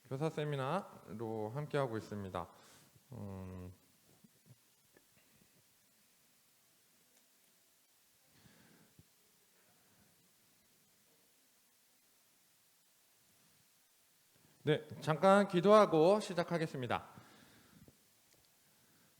교사 세미나로 함께하고 있습니다. 네, 잠깐 기도하고 시작하겠습니다.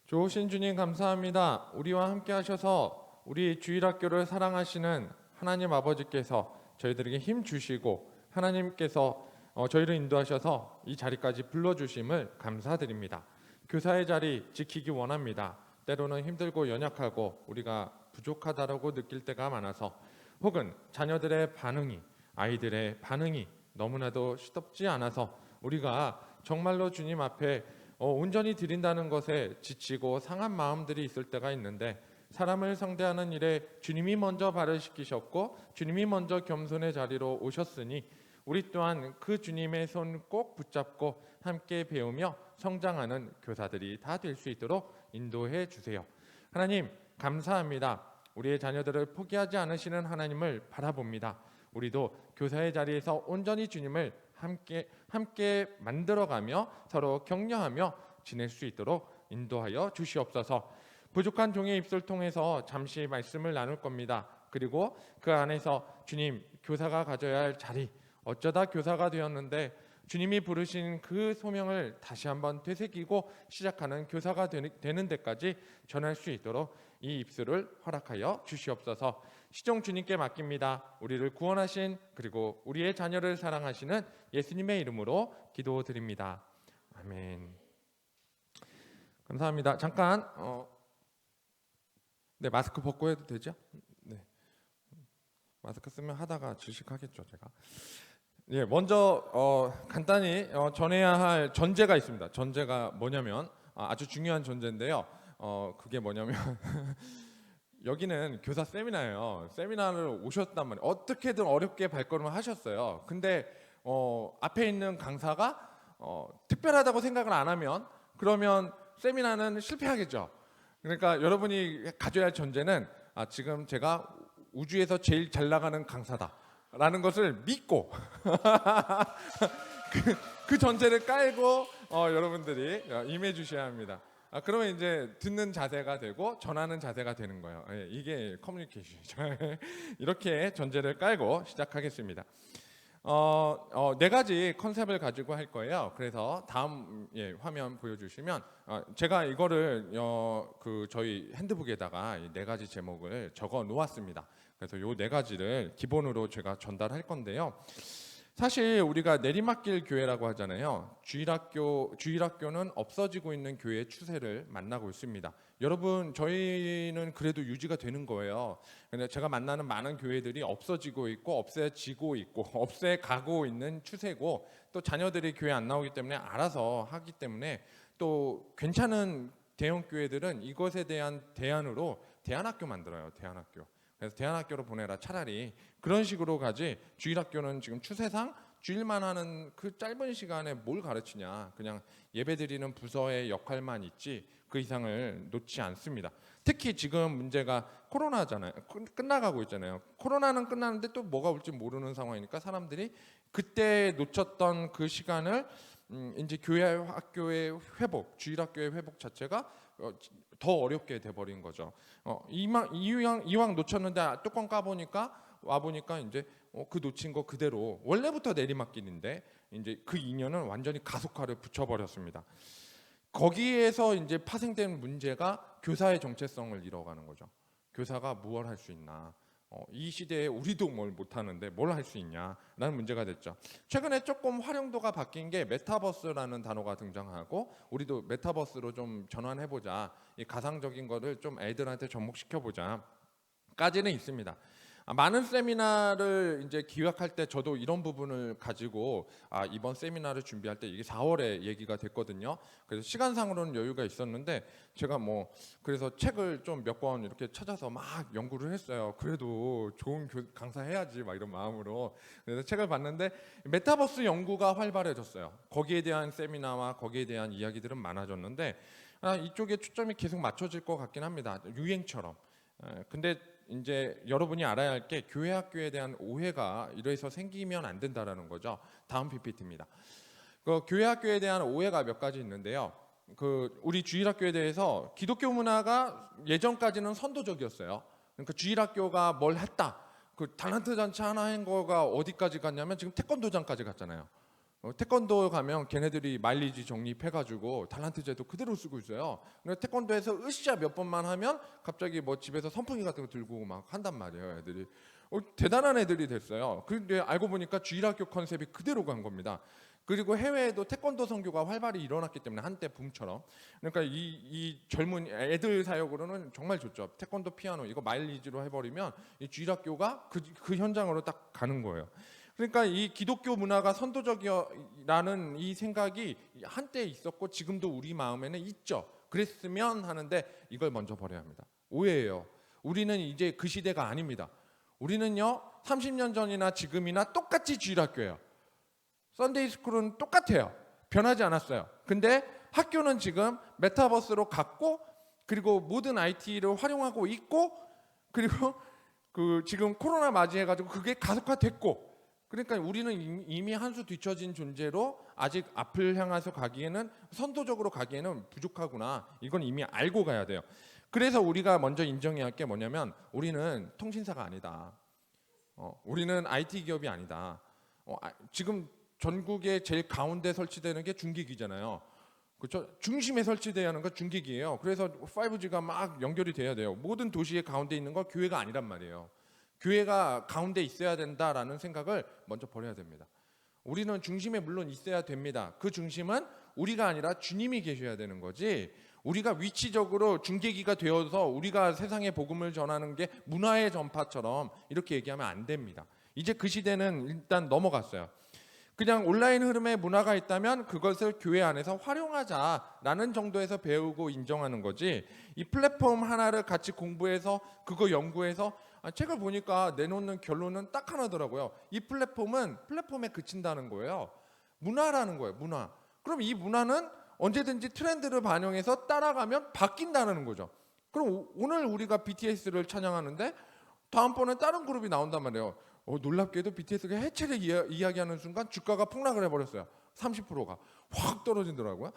좋으신 주님 감사합니다. 우리와 함께 하셔서 우리 주일학교를 사랑하시는 하나님 아버지께서 저희들에게 힘 주시고 하나님께서 저희를 인도하셔서 이 자리까지 불러주심을 감사드립니다. 교사의 자리 지키기 원합니다. 때로는 힘들고 연약하고 우리가 부족하다고 느낄 때가 많아서 혹은 자녀들의 반응이 아이들의 반응이 너무나도 시덥지 않아서 우리가 정말로 주님 앞에 온전히 드린다는 것에 지치고 상한 마음들이 있을 때가 있는데 사람을 상대하는 일에 주님이 먼저 발을 씻기셨고 주님이 먼저 겸손의 자리로 오셨으니 우리 또한 그 주님의 손 꼭 붙잡고 함께 배우며 성장하는 교사들이 다 될 수 있도록 인도해 주세요. 하나님 감사합니다. 우리의 자녀들을 포기하지 않으시는 하나님을 바라봅니다. 우리도 교사의 자리에서 온전히 주님을 함께 만들어가며 서로 격려하며 지낼 수 있도록 인도하여 주시옵소서. 부족한 종의 입술 통해서 잠시 말씀을 나눌 겁니다. 그리고 그 안에서 주님 교사가 가져야 할 자리, 어쩌다 교사가 되었는데 주님이 부르신 그 소명을 다시 한번 되새기고 시작하는 교사가 되는 데까지 전할 수 있도록 이 입술을 허락하여 주시옵소서. 시종 주님께 맡깁니다. 우리를 구원하신 그리고 우리의 자녀를 사랑하시는 예수님의 이름으로 기도드립니다. 아멘. 감사합니다. 잠깐 네, 마스크 벗고 해도 되죠? 네. 마스크 쓰면 하다가 질식하겠죠, 제가. 예, 먼저 간단히 전해야 할 전제가 있습니다. 전제가 뭐냐면 아주 중요한 전제인데요. 그게 뭐냐면 여기는 교사 세미나예요. 세미나를 오셨단 말이에요. 어떻게든 어렵게 발걸음을 하셨어요. 근데 앞에 있는 강사가 특별하다고 생각을 안 하면 그러면 세미나는 실패하겠죠. 그러니까 여러분이 가져야 할 전제는 지금 제가 우주에서 제일 잘 나가는 강사다라는 것을 믿고 그 전제를 깔고 여러분들이 임해 주셔야 합니다. 그러면 이제 듣는 자세가 되고 전하는 자세가 되는 거예요. 예, 이게 커뮤니케이션이죠. 이렇게 전제를 깔고 시작하겠습니다. 네 가지 컨셉을 가지고 할 거예요. 그래서 다음 화면 보여주시면 제가 이거를 저희 핸드북에다가 이 네 가지 제목을 적어 놓았습니다. 그래서 요 네 가지를 기본으로 제가 전달할 건데요. 사실 우리가 내리막길 교회라고 하잖아요. 주일학교는 없어지고 있는 교회의 추세를 만나고 있습니다. 여러분, 저희는 그래도 유지가 되는 거예요. 근데 제가 만나는 많은 교회들이 없어지고 있고 없애지고 있고 없애가고 있는 추세고 또 자녀들이 교회 안 나오기 때문에 알아서 하기 때문에 또 괜찮은 대형 교회들은 이것에 대한 대안으로 대안학교 만들어요. 대안학교. 그래서 대안학교로 보내라. 차라리 그런 식으로 가지. 주일학교는 지금 추세상 주일만 하는 그 짧은 시간에 뭘 가르치냐. 그냥 예배드리는 부서의 역할만 있지 그 이상을 놓지 않습니다. 특히 지금 문제가 코로나잖아요. 끝나가고 있잖아요. 코로나는 끝나는데 또 뭐가 올지 모르는 상황이니까 사람들이 그때 놓쳤던 그 시간을 이제 교회 학교의 회복, 주일학교의 회복 자체가 더 어렵게 돼버린 거죠. 이왕 놓쳤는데 뚜껑 까보니까 와보니까 이제 그 놓친 거 그대로 원래부터 내리막길인데 이제 그 인연은 완전히 가속화를 붙여버렸습니다. 거기에서 이제 파생된 문제가 교사의 정체성을 잃어가는 거죠. 교사가 무엇 할 수 있나? 이 시대에 우리도 뭘 못하는데 뭘 할 수 있냐라는 문제가 됐죠. 최근에 조금 활용도가 바뀐 게 메타버스라는 단어가 등장하고 우리도 메타버스로 좀 전환해보자. 이 가상적인 거를 좀 애들한테 접목시켜보자. 까지는 있습니다. 많은 세미나를 이제 기획할 때 저도 이런 부분을 가지고 이번 세미나를 준비할 때 이게 4월에 얘기가 됐거든요. 그래서 시간상으로는 여유가 있었는데 제가 그래서 책을 좀 몇 권 이렇게 찾아서 막 연구를 했어요. 그래도 좋은 강사 해야지 막 이런 마음으로. 그래서 책을 봤는데 메타버스 연구가 활발해졌어요. 거기에 대한 세미나와 거기에 대한 이야기들은 많아졌는데 이쪽에 초점이 계속 맞춰질 것 같긴 합니다. 유행처럼. 근데 이제 여러분이 알아야 할 게 교회 학교에 대한 오해가 이래서 생기면 안 된다라는 거죠. 다음 PPT입니다. 그 교회 학교에 대한 오해가 몇 가지 있는데요. 그 우리 주일학교에 대해서 기독교 문화가 예전까지는 선도적이었어요. 그러니까 주일학교가 뭘 했다. 그 달란트 잔치 하나 한 거가 어디까지 갔냐면 지금 태권도장까지 갔잖아요. 태권도 가면 걔네들이 마일리지 적립해가지고 달란트 제도 그대로 쓰고 있어요. 그러니까 태권도에서 으쌰 몇 번만 하면 갑자기 뭐 집에서 선풍기 같은 거 들고 막 한단 말이에요. 애들이 대단한 애들이 됐어요. 근데 알고 보니까 주일학교 컨셉이 그대로 간 겁니다. 그리고 해외에도 태권도 선교가 활발히 일어났기 때문에 한때 붐처럼. 그러니까 이 젊은 애들 사역으로는 정말 좋죠. 태권도, 피아노 이거 마일리지로 해버리면 이 주일학교가 그 현장으로 딱 가는 거예요. 그러니까 이 기독교 문화가 선도적이라는 이 생각이 한때 있었고 지금도 우리 마음에는 있죠. 그랬으면 하는데 이걸 먼저 버려야 합니다. 오해예요. 우리는 이제 그 시대가 아닙니다. 우리는요 30년 전이나 지금이나 똑같이 주일학교예요. 썬데이 스쿨은 똑같아요. 변하지 않았어요. 근데 학교는 지금 메타버스로 갔고 그리고 모든 IT를 활용하고 있고 그리고 그 지금 코로나 맞이해가지고 그게 가속화됐고 그러니까 우리는 이미 한 수 뒤처진 존재로 아직 앞을 향해서 가기에는 선도적으로 가기에는 부족하구나. 이건 이미 알고 가야 돼요. 그래서 우리가 먼저 인정해야 할 게 뭐냐면 우리는 통신사가 아니다. 우리는 IT 기업이 아니다. 지금 전국에 제일 가운데 설치되는 게 중계기잖아요. 그렇죠? 중심에 설치돼야 하는 건 중계기예요. 그래서 5G가 막 연결이 돼야 돼요. 모든 도시의 가운데 있는 건 교회가 아니란 말이에요. 교회가 가운데 있어야 된다라는 생각을 먼저 버려야 됩니다. 우리는 중심에 물론 있어야 됩니다. 그 중심은 우리가 아니라 주님이 계셔야 되는 거지. 우리가 위치적으로 중계기가 되어서 우리가 세상에 복음을 전하는 게 문화의 전파처럼 이렇게 얘기하면 안 됩니다. 이제 그 시대는 일단 넘어갔어요. 그냥 온라인 흐름의 문화가 있다면 그것을 교회 안에서 활용하자라는 정도에서 배우고 인정하는 거지 이 플랫폼 하나를 같이 공부해서 그거 연구해서 책을 보니까 내놓는 결론은 딱 하나더라고요. 이 플랫폼은 플랫폼에 그친다는 거예요. 문화라는 거예요. 문화. 그럼 이 문화는 언제든지 트렌드를 반영해서 따라가면 바뀐다는 거죠. 그럼 오늘 우리가 BTS를 찬양하는데 다음번에 다른 그룹이 나온단 말이에요. 놀랍게도 BTS가 해체를 이야기하는 순간 주가가 폭락을 해버렸어요. 30%가 확 떨어지더라고요.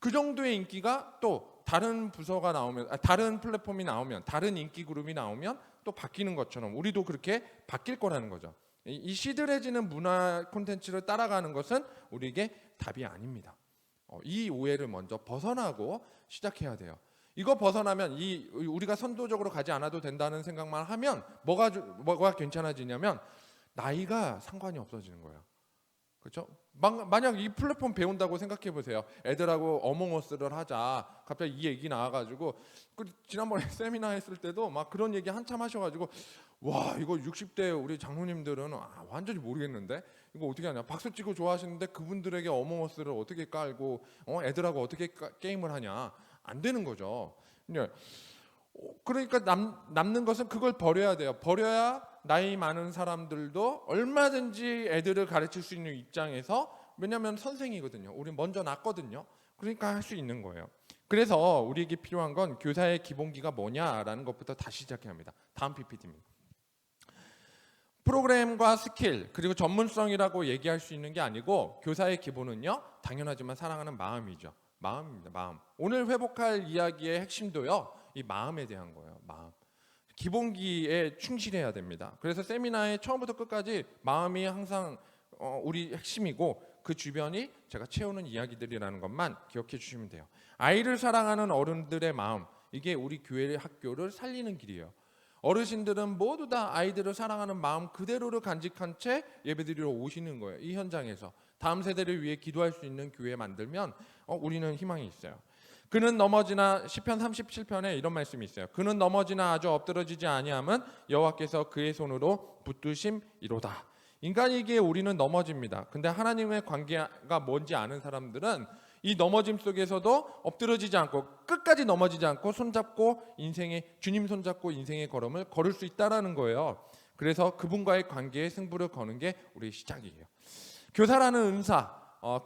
그 정도의 인기가 또 다른 부서가 나오면 다른 플랫폼이 나오면 다른 인기 그룹이 나오면 또 바뀌는 것처럼 우리도 그렇게 바뀔 거라는 거죠. 이 시들해지는 문화 콘텐츠를 따라가는 것은 우리에게 답이 아닙니다. 이 오해를 먼저 벗어나고 시작해야 돼요. 이거 벗어나면 우리가 선도적으로 가지 않아도 된다는 생각만 하면 뭐가 괜찮아지냐면 나이가 상관이 없어지는 거예요. 그렇죠? 만약 이 플랫폼 배운다고 생각해 보세요. 애들하고 어몽어스를 하자. 갑자기 이 얘기 나와가지고 지난번에 세미나 했을 때도 막 그런 얘기 한참 하셔가지고 와 이거 60대 우리 장로님들은 완전히 모르겠는데 이거 어떻게 하냐. 박수 치고 좋아하시는데 그분들에게 어몽어스를 어떻게 깔고 애들하고 어떻게 게임을 하냐. 안 되는 거죠. 그러니까 남는 것은 그걸 버려야 돼요. 버려야 나이 많은 사람들도 얼마든지 애들을 가르칠 수 있는 입장에서 왜냐하면 선생이거든요. 우리 먼저 낳거든요. 그러니까 할 수 있는 거예요. 그래서 우리에게 필요한 건 교사의 기본기가 뭐냐라는 것부터 다시 시작해야 합니다. 다음 PPT입니다. 프로그램과 스킬 그리고 전문성이라고 얘기할 수 있는 게 아니고 교사의 기본은요. 당연하지만 사랑하는 마음이죠. 마음입니다. 마음. 오늘 회복할 이야기의 핵심도요. 이 마음에 대한 거예요. 마음. 기본기에 충실해야 됩니다. 그래서 세미나의 처음부터 끝까지 마음이 항상 우리 핵심이고 그 주변이 제가 채우는 이야기들이라는 것만 기억해 주시면 돼요. 아이를 사랑하는 어른들의 마음 이게 우리 교회 학교를 살리는 길이에요. 어르신들은 모두 다 아이들을 사랑하는 마음 그대로를 간직한 채 예배드리러 오시는 거예요. 이 현장에서 다음 세대를 위해 기도할 수 있는 교회 만들면 우리는 희망이 있어요. 그는 넘어지나 시편 37편에 이런 말씀이 있어요. 그는 넘어지나 아주 엎드러지지 아니함은 여호와께서 그의 손으로 붙드심이로다. 인간이기에 우리는 넘어집니다. 근데 하나님의 관계가 뭔지 아는 사람들은 이 넘어짐 속에서도 엎드러지지 않고 끝까지 넘어지지 않고 주님 손잡고 인생의 걸음을 걸을 수 있다라는 거예요. 그래서 그분과의 관계에 승부를 거는 게 우리의 시작이에요. 교사라는 은사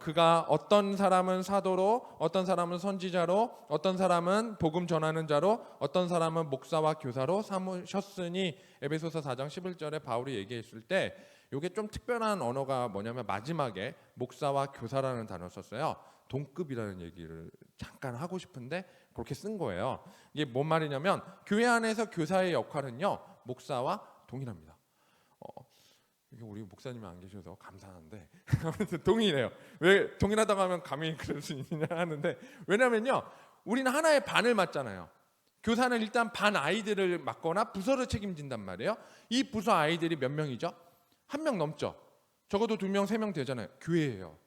그가 어떤 사람은 사도로 어떤 사람은 선지자로 어떤 사람은 복음 전하는 자로 어떤 사람은 목사와 교사로 삼으셨으니 에베소서 4장 11절에 바울이 얘기했을 때 이게 좀 특별한 언어가 뭐냐면 마지막에 목사와 교사라는 단어를 썼어요. 동급이라는 얘기를 잠깐 하고 싶은데 그렇게 쓴 거예요. 이게 뭔 말이냐면 교회 안에서 교사의 역할은요 목사와 동일합니다. 이게 우리 목사님이 안 계셔서 감사한데 아무튼 동일해요. 왜 동일하다고 하면 감히 그럴 수 있느냐 하는데, 왜냐면요 우리는 하나의 반을 맡잖아요. 교사는 일단 반 아이들을 맡거나 부서를 책임진단 말이에요. 이 부서 아이들이 몇 명이죠? 1명 넘죠. 적어도 2명, 3명 되잖아요. 교회예요.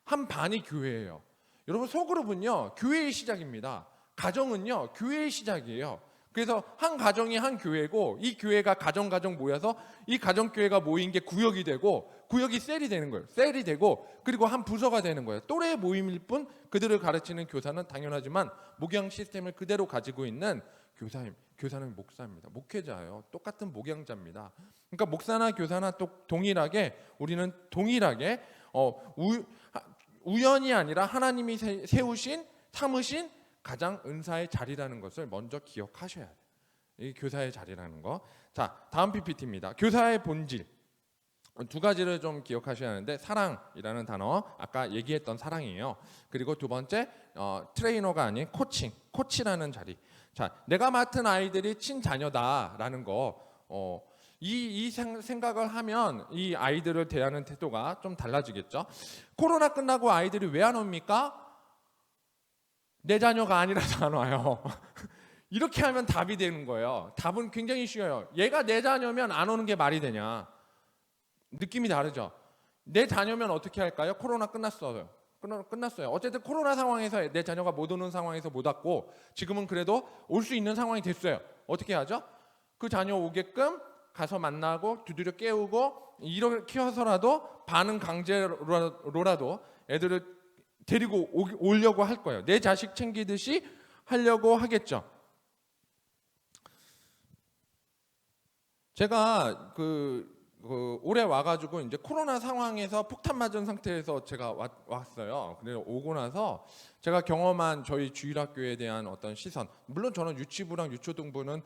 한 반이 교회예요. 여러분 소그룹은요 교회의 시작입니다. 가정은요 교회의 시작이에요. 그래서 한 가정이 한 교회고, 이 교회가 가정 모여서 이 가정 교회가 모인 게 구역이 되고, 구역이 셀이 되는 거예요. 셀이 되고, 그리고 한 부서가 되는 거예요. 또래 모임일 뿐 그들을 가르치는 교사는 당연하지만 목양 시스템을 그대로 가지고 있는 교사는 목사입니다. 목회자예요. 똑같은 목양자입니다. 그러니까 목사나 교사나 또 동일하게 우리는 동일하게 우연이 아니라 하나님이 세우신 삼으신 가장 은사의 자리라는 것을 먼저 기억하셔야 돼요. 이 교사의 자리라는 거. 자, 다음 PPT입니다. 교사의 본질. 두 가지를 좀 기억하셔야 하는데, 사랑이라는 단어, 아까 얘기했던 사랑이에요. 그리고 두 번째 트레이너가 아닌 코치라는 자리. 자, 내가 맡은 아이들이 친자녀다라는 거. 이 생각을 하면 이 아이들을 대하는 태도가 좀 달라지겠죠. 코로나 끝나고 아이들이 왜 안 옵니까? 내 자녀가 아니라서 안 와요. 이렇게 하면 답이 되는 거예요. 답은 굉장히 쉬워요. 얘가 내 자녀면 안 오는 게 말이 되냐? 느낌이 다르죠. 내 자녀면 어떻게 할까요? 코로나 끝났어요. 어쨌든 코로나 상황에서 내 자녀가 못 오는 상황에서 못 왔고, 지금은 그래도 올 수 있는 상황이 됐어요. 어떻게 하죠? 그 자녀 오게끔 가서 만나고 두드려 깨우고, 이렇게 해서라도 반은 강제로라도 애들을 데리고 오려고 할 거예요. 내 자식 챙기듯이 하려고 하겠죠. 제가 올해 와가지고 이제 코로나 상황에서 폭탄 맞은 상태에서 제가 왔어요. 그래서 오고 나서 제가 경험한 저희 주일학교에 대한 어떤 시선, 물론 저는 유치부랑 유초등부는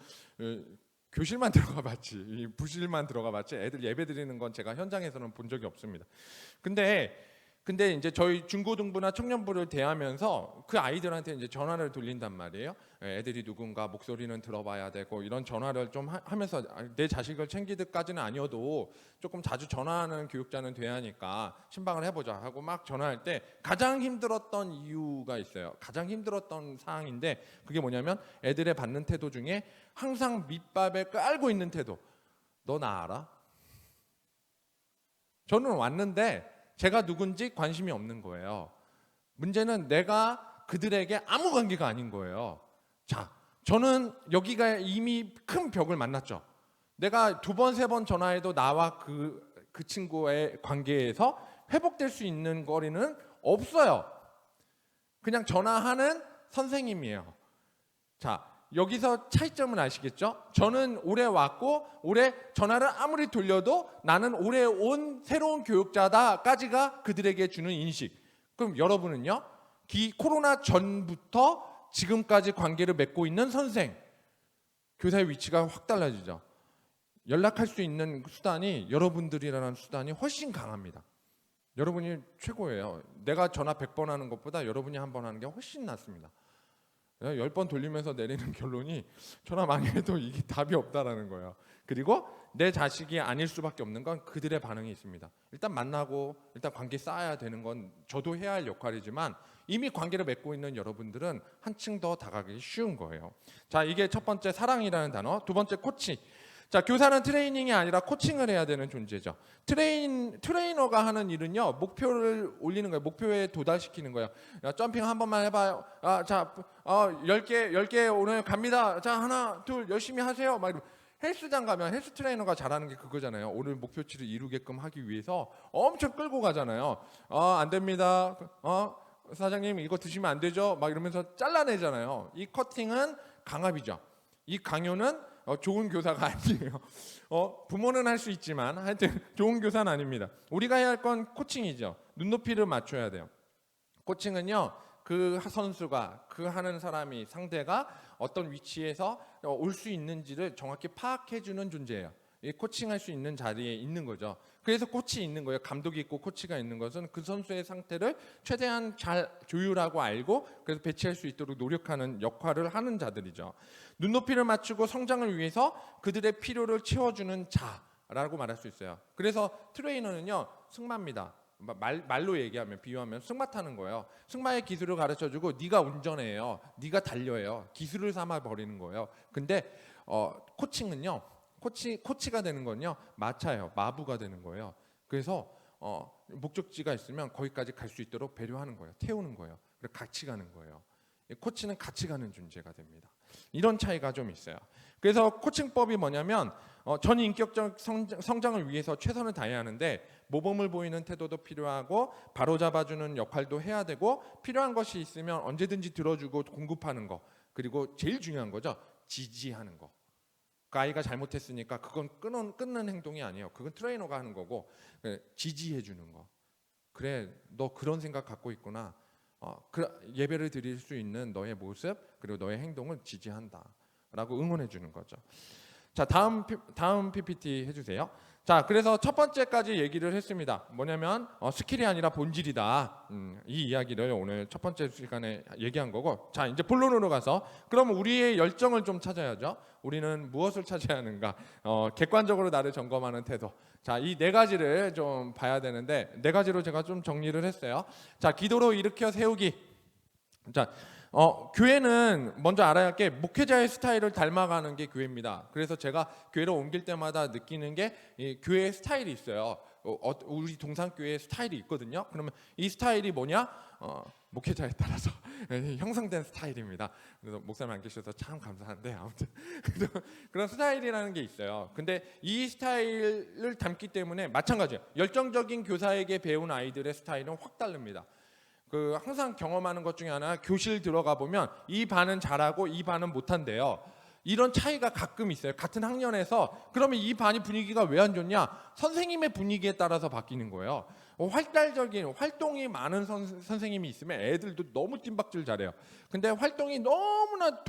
교실만 들어가 봤지, 부실만 들어가 봤지, 애들 예배 드리는 건 제가 현장에서는 본 적이 없습니다. 근데 이제 저희 중고등부나 청년부를 대하면서 그 아이들한테 이제 전화를 돌린단 말이에요. 애들이 누군가 목소리는 들어봐야 되고, 이런 전화를 좀 하면서 내 자식을 챙기듯까지는 아니어도 조금 자주 전화하는 교육자는 돼야 하니까 신방을 해보자 하고 막 전화할 때 가장 힘들었던 이유가 있어요. 가장 힘들었던 사항인데, 그게 뭐냐면 애들의 받는 태도 중에 항상 밑밥에 깔고 있는 태도. 너 나 알아? 저는 왔는데 제가 누군지 관심이 없는 거예요. 문제는 내가 그들에게 아무 관계가 아닌 거예요. 자, 저는 여기가 이미 큰 벽을 만났죠. 내가 2번, 3번 전화해도 나와 그 친구의 관계에서 회복될 수 있는 거리는 없어요. 그냥 전화하는 선생님이에요. 자, 여기서 차이점을 아시겠죠? 저는 올해 왔고, 올해 전화를 아무리 돌려도 나는 올해 온 새로운 교육자다까지가 그들에게 주는 인식. 그럼 여러분은요? 코로나 전부터 지금까지 관계를 맺고 있는 선생, 교사의 위치가 확 달라지죠. 연락할 수 있는 수단이, 여러분들이라는 수단이 훨씬 강합니다. 여러분이 최고예요. 내가 전화 100번 하는 것보다 여러분이 한 번 하는 게 훨씬 낫습니다. 10번 돌리면서 내리는 결론이 전화 많이 해도 이게 답이 없다라는 거예요. 그리고 내 자식이 아닐 수밖에 없는 건 그들의 반응이 있습니다. 일단 만나고 일단 관계 쌓아야 되는 건 저도 해야 할 역할이지만, 이미 관계를 맺고 있는 여러분들은 한층 더 다가가기 쉬운 거예요. 자, 이게 첫 번째 사랑이라는 단어. 두 번째 코치. 자, 교사는 트레이닝이 아니라 코칭을 해야 되는 존재죠. 트레이너가 하는 일은요, 목표를 올리는 거예요. 목표에 도달시키는 거예요. 야, 점핑 한 번만 해봐요. 10개 오늘 갑니다. 자, 하나, 둘, 열심히 하세요. 막 헬스장 가면 헬스 트레이너가 잘하는 게 그거잖아요. 오늘 목표치를 이루게끔 하기 위해서 엄청 끌고 가잖아요. 안 됩니다. 사장님 이거 드시면 안 되죠. 막 이러면서 잘라내잖아요. 이 커팅은 강압이죠. 이 강요는 좋은 교사가 아니에요. 부모는 할 수 있지만 하여튼 좋은 교사는 아닙니다. 우리가 해야 할 건 코칭이죠. 눈높이를 맞춰야 돼요. 코칭은요, 그 선수가, 그 하는 사람이, 상대가 어떤 위치에서 올 수 있는지를 정확히 파악해주는 존재예요. 이 코칭할 수 있는 자리에 있는 거죠. 그래서 코치 있는 거예요. 감독이 있고 코치가 있는 것은 그 선수의 상태를 최대한 잘 조율하고 알고 그래서 배치할 수 있도록 노력하는 역할을 하는 자들이죠. 눈높이를 맞추고 성장을 위해서 그들의 필요를 채워주는 자라고 말할 수 있어요. 그래서 트레이너는요 승마입니다. 말로 얘기하면 비유하면 승마 타는 거예요. 승마의 기술을 가르쳐주고 네가 운전해요, 네가 달려요, 기술을 삼아 버리는 거예요. 근데 코칭은요, 코치가 되는 건요 마차예요. 마부가 되는 거예요. 그래서 목적지가 있으면 거기까지 갈 수 있도록 배려하는 거예요. 태우는 거예요. 그리고 같이 가는 거예요. 코치는 같이 가는 존재가 됩니다. 이런 차이가 좀 있어요. 그래서 코칭법이 뭐냐면 전인격적 성장을 위해서 최선을 다해야 하는데 모범을 보이는 태도도 필요하고 바로잡아주는 역할도 해야 되고 필요한 것이 있으면 언제든지 들어주고 공급하는 거, 그리고 제일 중요한 거죠, 지지하는 거. 그 아이가 잘못했으니까 그건 끊는 행동이 아니에요. 그건 트레이너가 하는 거고, 지지해 주는 거. 그래, 너 그런 생각 갖고 있구나. 예배를 드릴 수 있는 너의 모습 그리고 너의 행동을 지지한다라고 응원해 주는 거죠. 자, 다음 PPT 해주세요. 자, 그래서 첫 번째까지 얘기를 했습니다. 뭐냐면 스킬이 아니라 본질이다. 이 이야기를 오늘 첫 번째 시간에 얘기한 거고, 자 이제 본론으로 가서 그럼 우리의 열정을 좀 찾아야죠. 우리는 무엇을 찾아야 하는가? 객관적으로 나를 점검하는 태도. 자, 이 네 가지를 좀 봐야 되는데 네 가지로 제가 좀 정리를 했어요. 자, 기도로 일으켜 세우기. 자, 교회는 먼저 알아야 할 게 목회자의 스타일을 닮아가는 게 교회입니다. 그래서 제가 교회로 옮길 때마다 느끼는 게 교회의 스타일이 있어요. 우리 동산교회의 스타일이 있거든요. 그러면 이 스타일이 뭐냐? 목회자에 따라서 형성된 스타일입니다. 그래서 목사님 안 계셔서 참 감사한데 아무튼 그런 스타일이라는 게 있어요. 근데 이 스타일을 닮기 때문에 마찬가지예요. 열정적인 교사에게 배운 아이들의 스타일은 확 다릅니다. 항상 경험하는 것 중에 하나, 교실 들어가 보면 이 반은 잘하고 이 반은 못한대요. 이런 차이가 가끔 있어요. 같은 학년에서. 그러면 이 반이 분위기가 왜 안 좋냐? 선생님의 분위기에 따라서 바뀌는 거예요. 활달적인 활동이 많은 선생님이 있으면 애들도 너무 뜀박질 잘해요. 근데 활동이 너무나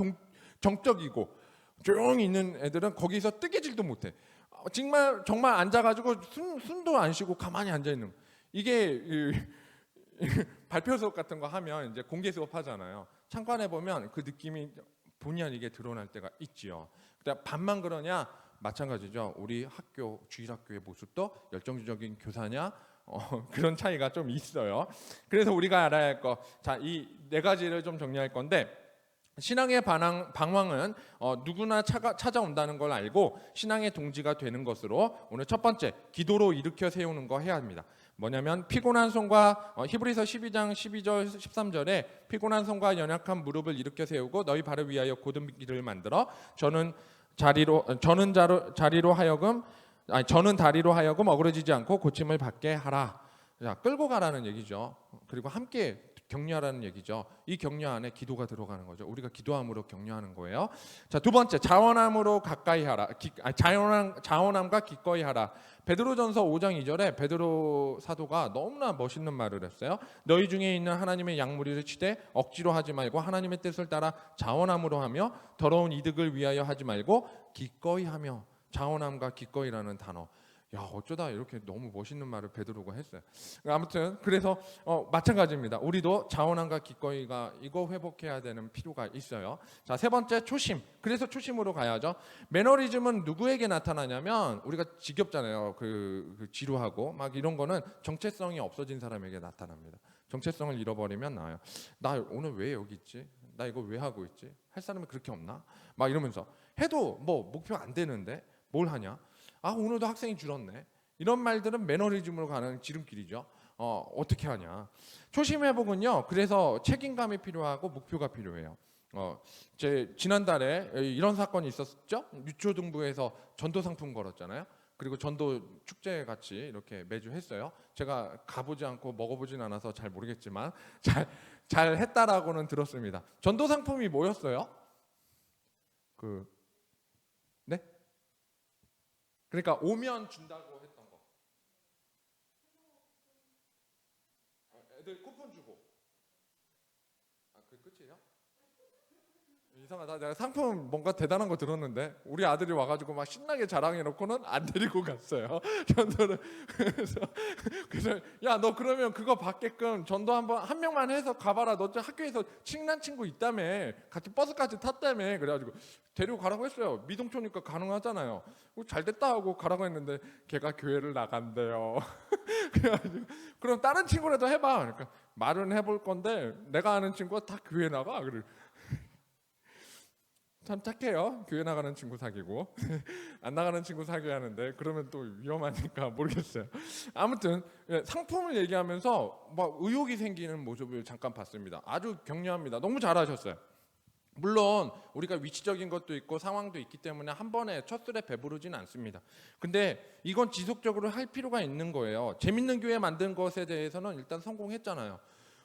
정적이고 조용히 있는 애들은 거기서 뜨개질도 못해. 정말 앉아가지고 숨도 안 쉬고 가만히 앉아 있는. 이게 발표 수업 같은 거 하면 이제 공개 수업 하잖아요. 참관해 보면 그 느낌이 본의 아니게 드러날 때가 있지요. 그러니까 반만 그러냐? 마찬가지죠. 우리 학교 주일학교의 모습도 열정적인 교사냐? 그런 차이가 좀 있어요. 그래서 우리가 알아야 할 거, 자, 이 네 가지를 좀 정리할 건데, 신앙의 방황은 누구나 찾아온다는 걸 알고 신앙의 동지가 되는 것으로 오늘 첫 번째, 기도로 일으켜 세우는 거 해야 합니다. 뭐냐면 피곤한 손과 히브리서 12장 12절 13절에 피곤한 손과 연약한 무릎을 일으켜 세우고 너희 발을 위하여 곧은 길을 만들어 저는 다리로 하여금 어그러지지 않고 고침을 받게 하라. 자, 끌고 가라는 얘기죠. 그리고 함께 격려하라는 얘기죠. 이 격려 안에 기도가 들어가는 거죠. 우리가 기도함으로 격려하는 거예요. 자, 두 번째, 자원함으로 가까이 하라. 자원함과 기꺼이 하라. 베드로전서 5장 2절에 베드로 사도가 너무나 멋있는 말을 했어요. 너희 중에 있는 하나님의 양무리를 치되 억지로 하지 말고 하나님의 뜻을 따라 자원함으로 하며 더러운 이득을 위하여 하지 말고 기꺼이 하며. 자원함과 기꺼이라는 단어. 야, 어쩌다 이렇게 너무 멋있는 말을 베드로가 했어요. 아무튼 그래서 마찬가지입니다. 우리도 자원함과 기꺼이가 이거 회복해야 되는 필요가 있어요. 자, 세 번째, 초심. 그래서 초심으로 가야죠. 매너리즘은 누구에게 나타나냐면 우리가 지겹잖아요. 그 지루하고 막 이런 거는 정체성이 없어진 사람에게 나타납니다. 정체성을 잃어버리면 나와요. 나 오늘 왜 여기 있지? 나 이거 왜 하고 있지? 할 사람이 그렇게 없나? 막 이러면서 해도 뭐 목표 안 되는데 뭘 하냐? 아, 오늘도 학생이 줄었네. 이런 말들은 매너리즘으로 가는 지름길이죠. 어떻게 하냐? 초심 회복은요. 그래서 책임감이 필요하고 목표가 필요해요. 지난달에 이런 사건이 있었죠. 유초등부에서 전도 상품 걸었잖아요. 그리고 전도 축제 같이 이렇게 매주 했어요. 제가 가보지 않고 먹어보진 않아서 잘 모르겠지만 잘 했다라고는 들었습니다. 전도 상품이 뭐였어요? 네? 그러니까 오면 준다고 했던 거. 애들 쿠폰 주고. 아, 그게 끝이에요? 이상하다. 내가 상품 뭔가 대단한 거 들었는데 우리 아들이 와가지고 막 신나게 자랑해놓고는 안 데리고 갔어요. 전도를. 그래서 야 너 그러면 그거 받게끔 전도 한번 한 명만 해서 가봐라. 너 학교에서 친한 친구 있다며 같이 버스까지 탔다며. 그래가지고 데리고 가라고 했어요. 미동초니까 가능하잖아요. 잘 됐다 하고 가라고 했는데 걔가 교회를 나간대요. 그래가지고 그럼 다른 친구라도 해봐. 그러니까 말은 해볼 건데 내가 아는 친구가 다 교회 나가. 그래. 참 착해요. 교회 나가는 친구 사귀고 안 나가는 친구 사귀어야 하는데 그러면 또 위험하니까 모르겠어요. 아무튼 상품을 얘기하면서 막 의욕이 생기는 모습을 잠깐 봤습니다. 아주 격려합니다. 너무 잘하셨어요. 물론 우리가 위치적인 것도 있고 상황도 있기 때문에 한 번에 첫 술에 배부르지는 않습니다. 근데 이건 지속적으로 할 필요가 있는 거예요. 재밌는 교회 만든 것에 대해서는 일단 성공했잖아요.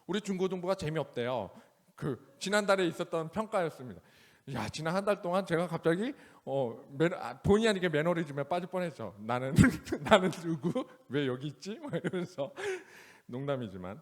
우리 중고등부가 재미없대요. 그 지난달에 있었던 평가였습니다. 야, 지난 한 달 동안 제가 갑자기 본의 아니게 매너리즘에 빠질 뻔했죠. 나는 나는 누구? 왜 여기 있지? 막 이러면서 농담이지만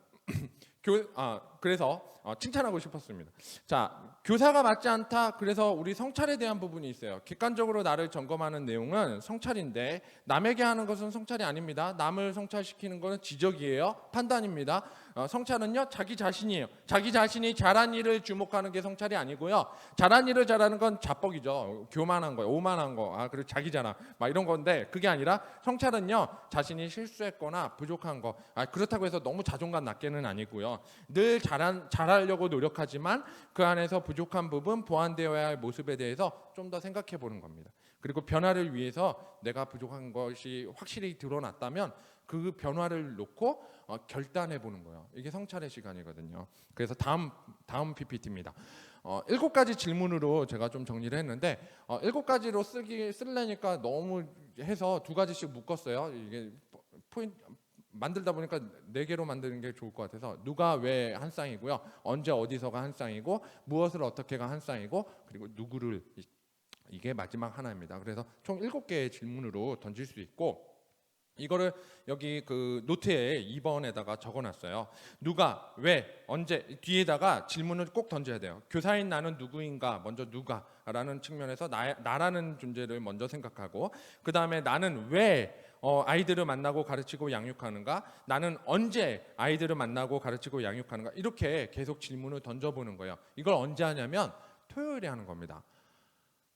그래서 칭찬하고 싶었습니다. 자, 교사가 맞지 않다. 그래서 우리 성찰에 대한 부분이 있어요. 객관적으로 나를 점검하는 내용은 성찰인데 남에게 하는 것은 성찰이 아닙니다. 남을 성찰시키는 것은 지적이에요. 판단입니다. 성찰은요 자기 자신이에요. 자기 자신이 잘한 일을 주목하는 게 성찰이 아니고요. 잘한 일을 잘하는 건 자뻑이죠. 교만한 거, 오만한 거, 그리고 자기 자랑 막 이런 건데 그게 아니라 성찰은요 자신이 실수했거나 부족한 거 그렇다고 해서 너무 자존감 낮게는 아니고요. 늘 잘하려고 노력하지만 그 안에서 부족한 부분, 보완되어야 할 모습에 대해서 좀 더 생각해 보는 겁니다. 그리고 변화를 위해서 내가 부족한 것이 확실히 드러났다면 그 변화를 놓고 결단해 보는 거예요. 이게 성찰의 시간이거든요. 그래서 다음 PPT입니다. 7가지 질문으로 제가 좀 정리를 했는데 7가지로 쓰려니까 너무 해서 2가지씩 묶었어요. 이게 포인트 만들다 보니까 4개로 만드는 게 좋을 것 같아서 누가 왜 한 쌍이고요. 언제 어디서가 한 쌍이고 무엇을 어떻게가 한 쌍이고 그리고 누구를 이게 마지막 하나입니다. 그래서 총 7개의 질문으로 던질 수 있고 이거를 여기 그 노트에 2번에다가 적어놨어요. 누가, 왜, 언제 뒤에다가 질문을 꼭 던져야 돼요. 교사인 나는 누구인가 먼저 누가라는 측면에서 나라는 존재를 먼저 생각하고 그 다음에 나는 왜 아이들을 만나고 가르치고 양육하는가? 나는 언제 아이들을 만나고 가르치고 양육하는가? 이렇게 계속 질문을 던져보는 거예요. 이걸 언제 하냐면 토요일에 하는 겁니다.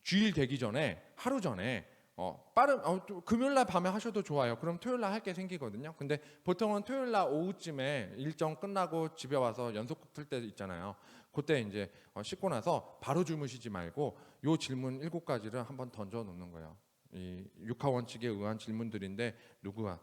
주일 되기 전에 하루 전에 금요일날 밤에 하셔도 좋아요. 그럼 토요일날 할 게 생기거든요. 근데 보통은 토요일날 오후쯤에 일정 끝나고 집에 와서 연속극 틀 때 있잖아요. 그때 이제 씻고 나서 바로 주무시지 말고 요 질문 7가지를 한번 던져 놓는 거예요. 이 육하 원칙에 의한 질문들인데 누구와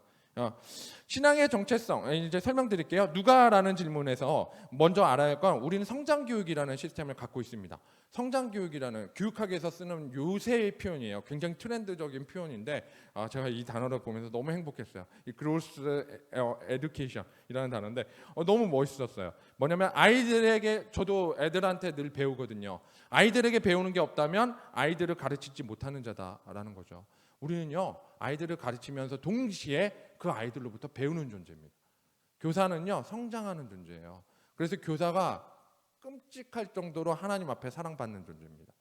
신앙의 정체성 이제 설명드릴게요. 누가라는 질문에서 먼저 알아야 할 건 우리는 성장교육이라는 시스템을 갖고 있습니다. 성장교육이라는 교육학에서 쓰는 요새의 표현이에요. 굉장히 트렌드적인 표현인데 제가 이 단어를 보면서 너무 행복했어요. 이 growth education이라는 단어인데 너무 멋있었어요. 뭐냐면 아이들에게 저도 애들한테 늘 배우거든요. 아이들에게 배우는 게 없다면 아이들을 가르치지 못하는 자다라는 거죠. 우리는요 아이들을 가르치면서 동시에 그 아이들로부터 배우는 존재입니다. 교사는요 성장하는 존재예요. 그래서 교사가 끔찍할 정도로 하나님 앞에 사랑받는 존재입니다.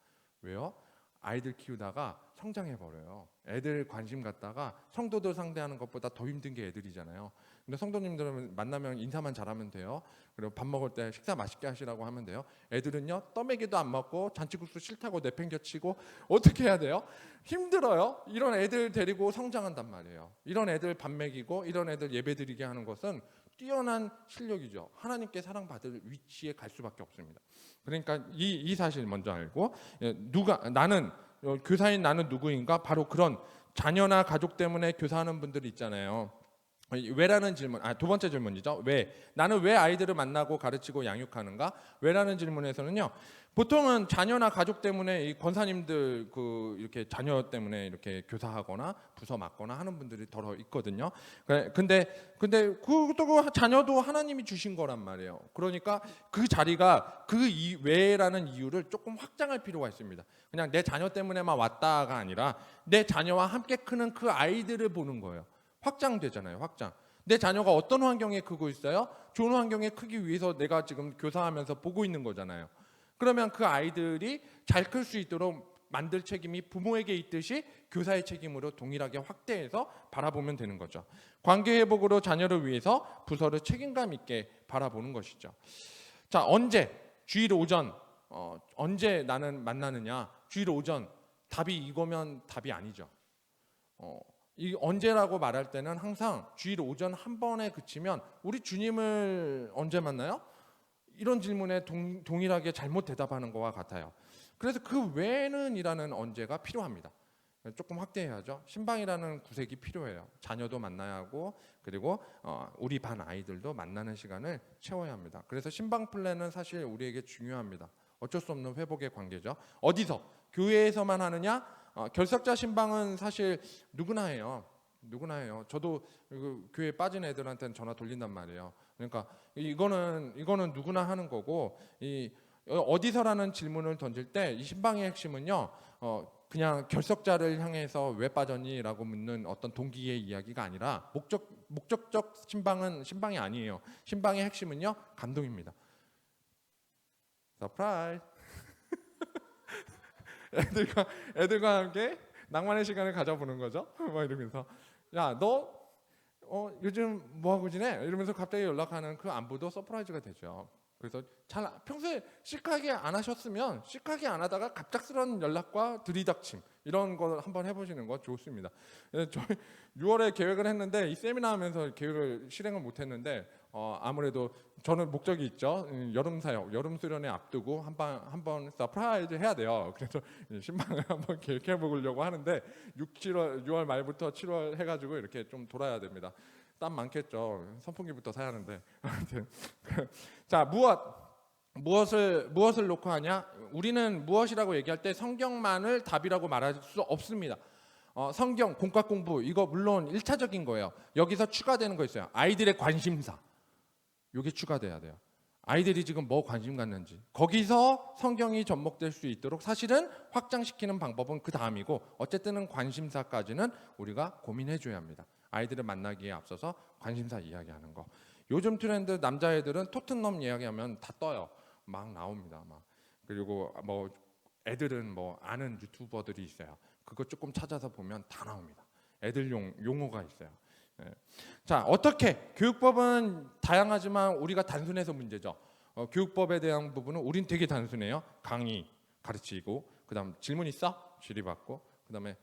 왜요? 아이들 키우다가 성장해 버려요. 애들 관심 갖다가 성도들 상대하는 것보다 더 힘든 게 애들이잖아요. 근데 성도님들은 만나면 인사만 잘하면 돼요. 그리고 밥 먹을 때 식사 맛있게 하시라고 하면 돼요. 애들은요 떠먹이도 안 먹고 잔치국수 싫다고 내팽겨치고 어떻게 해야 돼요? 힘들어요. 이런 애들 데리고 성장한단 말이에요. 이런 애들 밥 먹이고 이런 애들 예배드리게 하는 것은 뛰어난 실력이죠. 하나님께 사랑받을 위치에 갈 수밖에 없습니다. 그러니까 이 사실 먼저 알고 나는 교사인 나는 누구인가? 바로 그런 자녀나 가족 때문에 교사하는 분들이 있잖아요. 왜라는 질문, 2번째 질문이죠. 왜? 나는 왜 아이들을 만나고 가르치고 양육하는가? 왜라는 질문에서는요. 보통은 자녀나 가족 때문에 이 권사님들 이렇게 자녀 때문에 이렇게 교사하거나 부서 맡거나 하는 분들이 더러 있거든요. 근데 그것도 자녀도 하나님이 주신 거란 말이에요. 그러니까 그 자리가 왜라는 이유를 조금 확장할 필요가 있습니다. 그냥 내 자녀 때문에만 왔다가 아니라 내 자녀와 함께 크는 그 아이들을 보는 거예요. 확장되잖아요. 확장. 내 자녀가 어떤 환경에 크고 있어요? 좋은 환경에 크기 위해서 내가 지금 교사하면서 보고 있는 거잖아요. 그러면 그 아이들이 잘 클 수 있도록 만들 책임이 부모에게 있듯이 교사의 책임으로 동일하게 확대해서 바라보면 되는 거죠. 관계 회복으로 자녀를 위해서 부서를 책임감 있게 바라보는 것이죠. 자, 언제? 주일 오전. 언제 나는 만나느냐? 주일 오전. 답이 이거면 답이 아니죠. 이 언제라고 말할 때는 항상 주일 오전 한 번에 그치면 우리 주님을 언제 만나요? 이런 질문에 동일하게 잘못 대답하는 것과 같아요. 그래서 그 외에는 이라는 언제가 필요합니다. 조금 확대해야죠. 신방이라는 구색이 필요해요. 자녀도 만나야 하고 그리고 우리 반 아이들도 만나는 시간을 채워야 합니다. 그래서 신방 플랜은 사실 우리에게 중요합니다. 어쩔 수 없는 회복의 관계죠. 어디서? 교회에서만 하느냐? 결석자 신방은 사실 누구나 해요. 누구나 해요. 저도 교회 빠진 애들한테는 전화 돌린단 말이에요. 그러니까 이거는 누구나 하는 거고, 이 어디서라는 질문을 던질 때 이 신방의 핵심은요. 그냥 결석자를 향해서 왜 빠졌니라고 묻는 어떤 동기의 이야기가 아니라 목적적 신방이 아니에요. 신방의 핵심은요. 감동입니다. 서프라이즈. 애들과 함께 낭만의 시간을 가져보는 거죠. 막 이러면서 야, 너 요즘 뭐 하고 지내? 이러면서 갑자기 연락하는 그 안부도 서프라이즈가 되죠. 그래서 잘 평소에 시크하게 안 하셨으면 시크하게 안 하다가 갑작스러운 연락과 들이닥침 이런 거 한번 해보시는 거 좋습니다. 저희 6월에 계획을 했는데 이 세미나 하면서 계획을 실행을 못했는데 아무래도 저는 목적이 있죠. 여름 사역, 여름 수련회 앞두고 한번 서프라이즈 해야 돼요. 그래서 신방을 한번 계획해 보려고 하는데 6월 말부터 7월 해가지고 이렇게 좀 돌아야 됩니다. 땀 많겠죠. 선풍기부터 사야 하는데. 아무튼 자, 무엇을 놓고 하냐? 우리는 무엇이라고 얘기할 때 성경만을 답이라고 말할 수 없습니다. 성경, 공과 공부 이거 물론 1차적인 거예요. 여기서 추가되는 거 있어요. 아이들의 관심사. 이게 추가돼야 돼요. 아이들이 지금 뭐 관심 갖는지 거기서 성경이 접목될 수 있도록 사실은 확장시키는 방법은 그 다음이고 어쨌든 관심사까지는 우리가 고민해 줘야 합니다. 아이들을 만나기에 앞서서 관심사 이야기하는 거. 요즘 트렌드 남자애들은 토트넘 이야기하면 다 떠요. 막 나옵니다. 막. 그리고 뭐 애들은 뭐 아는 유튜버들이 있어요. 그거 조금 찾아서 보면 다 나옵니다. 애들용 용어가 있어요. 네. 자, 어떻게 교육법은 다양하지만 우리가 단순해서 문제죠. 교육법에 대한 부분은 우린 되게 단순해요. 강의 가르치고 그다음 질문 있어? 질의받고 그다음에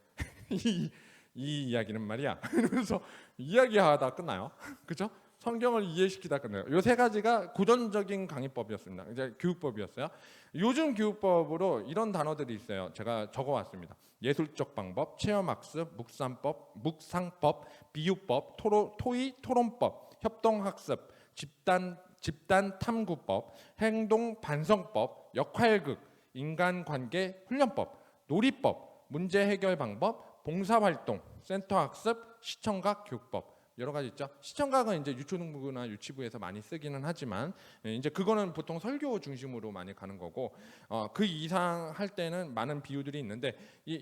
이 이야기는 말이야. 그래서 이야기하다 끝나요. 그렇죠? 성경을 이해시키다 끝나요. 이 세 가지가 고전적인 강의법이었습니다. 이제 교육법이었어요. 요즘 교육법으로 이런 단어들이 있어요. 제가 적어왔습니다. 예술적 방법, 체험학습, 묵상법, 비유법, 토의, 토론법, 협동학습, 집단 탐구법, 행동 반성법, 역할극, 인간관계 훈련법, 놀이법, 문제 해결 방법, 봉사활동, 센터학습, 시청각 교육법 여러 가지 있죠. 시청각은 이제 유초등부나 유치부에서 많이 쓰기는 하지만 이제 그거는 보통 설교 중심으로 많이 가는 거고 그 이상 할 때는 많은 비유들이 있는데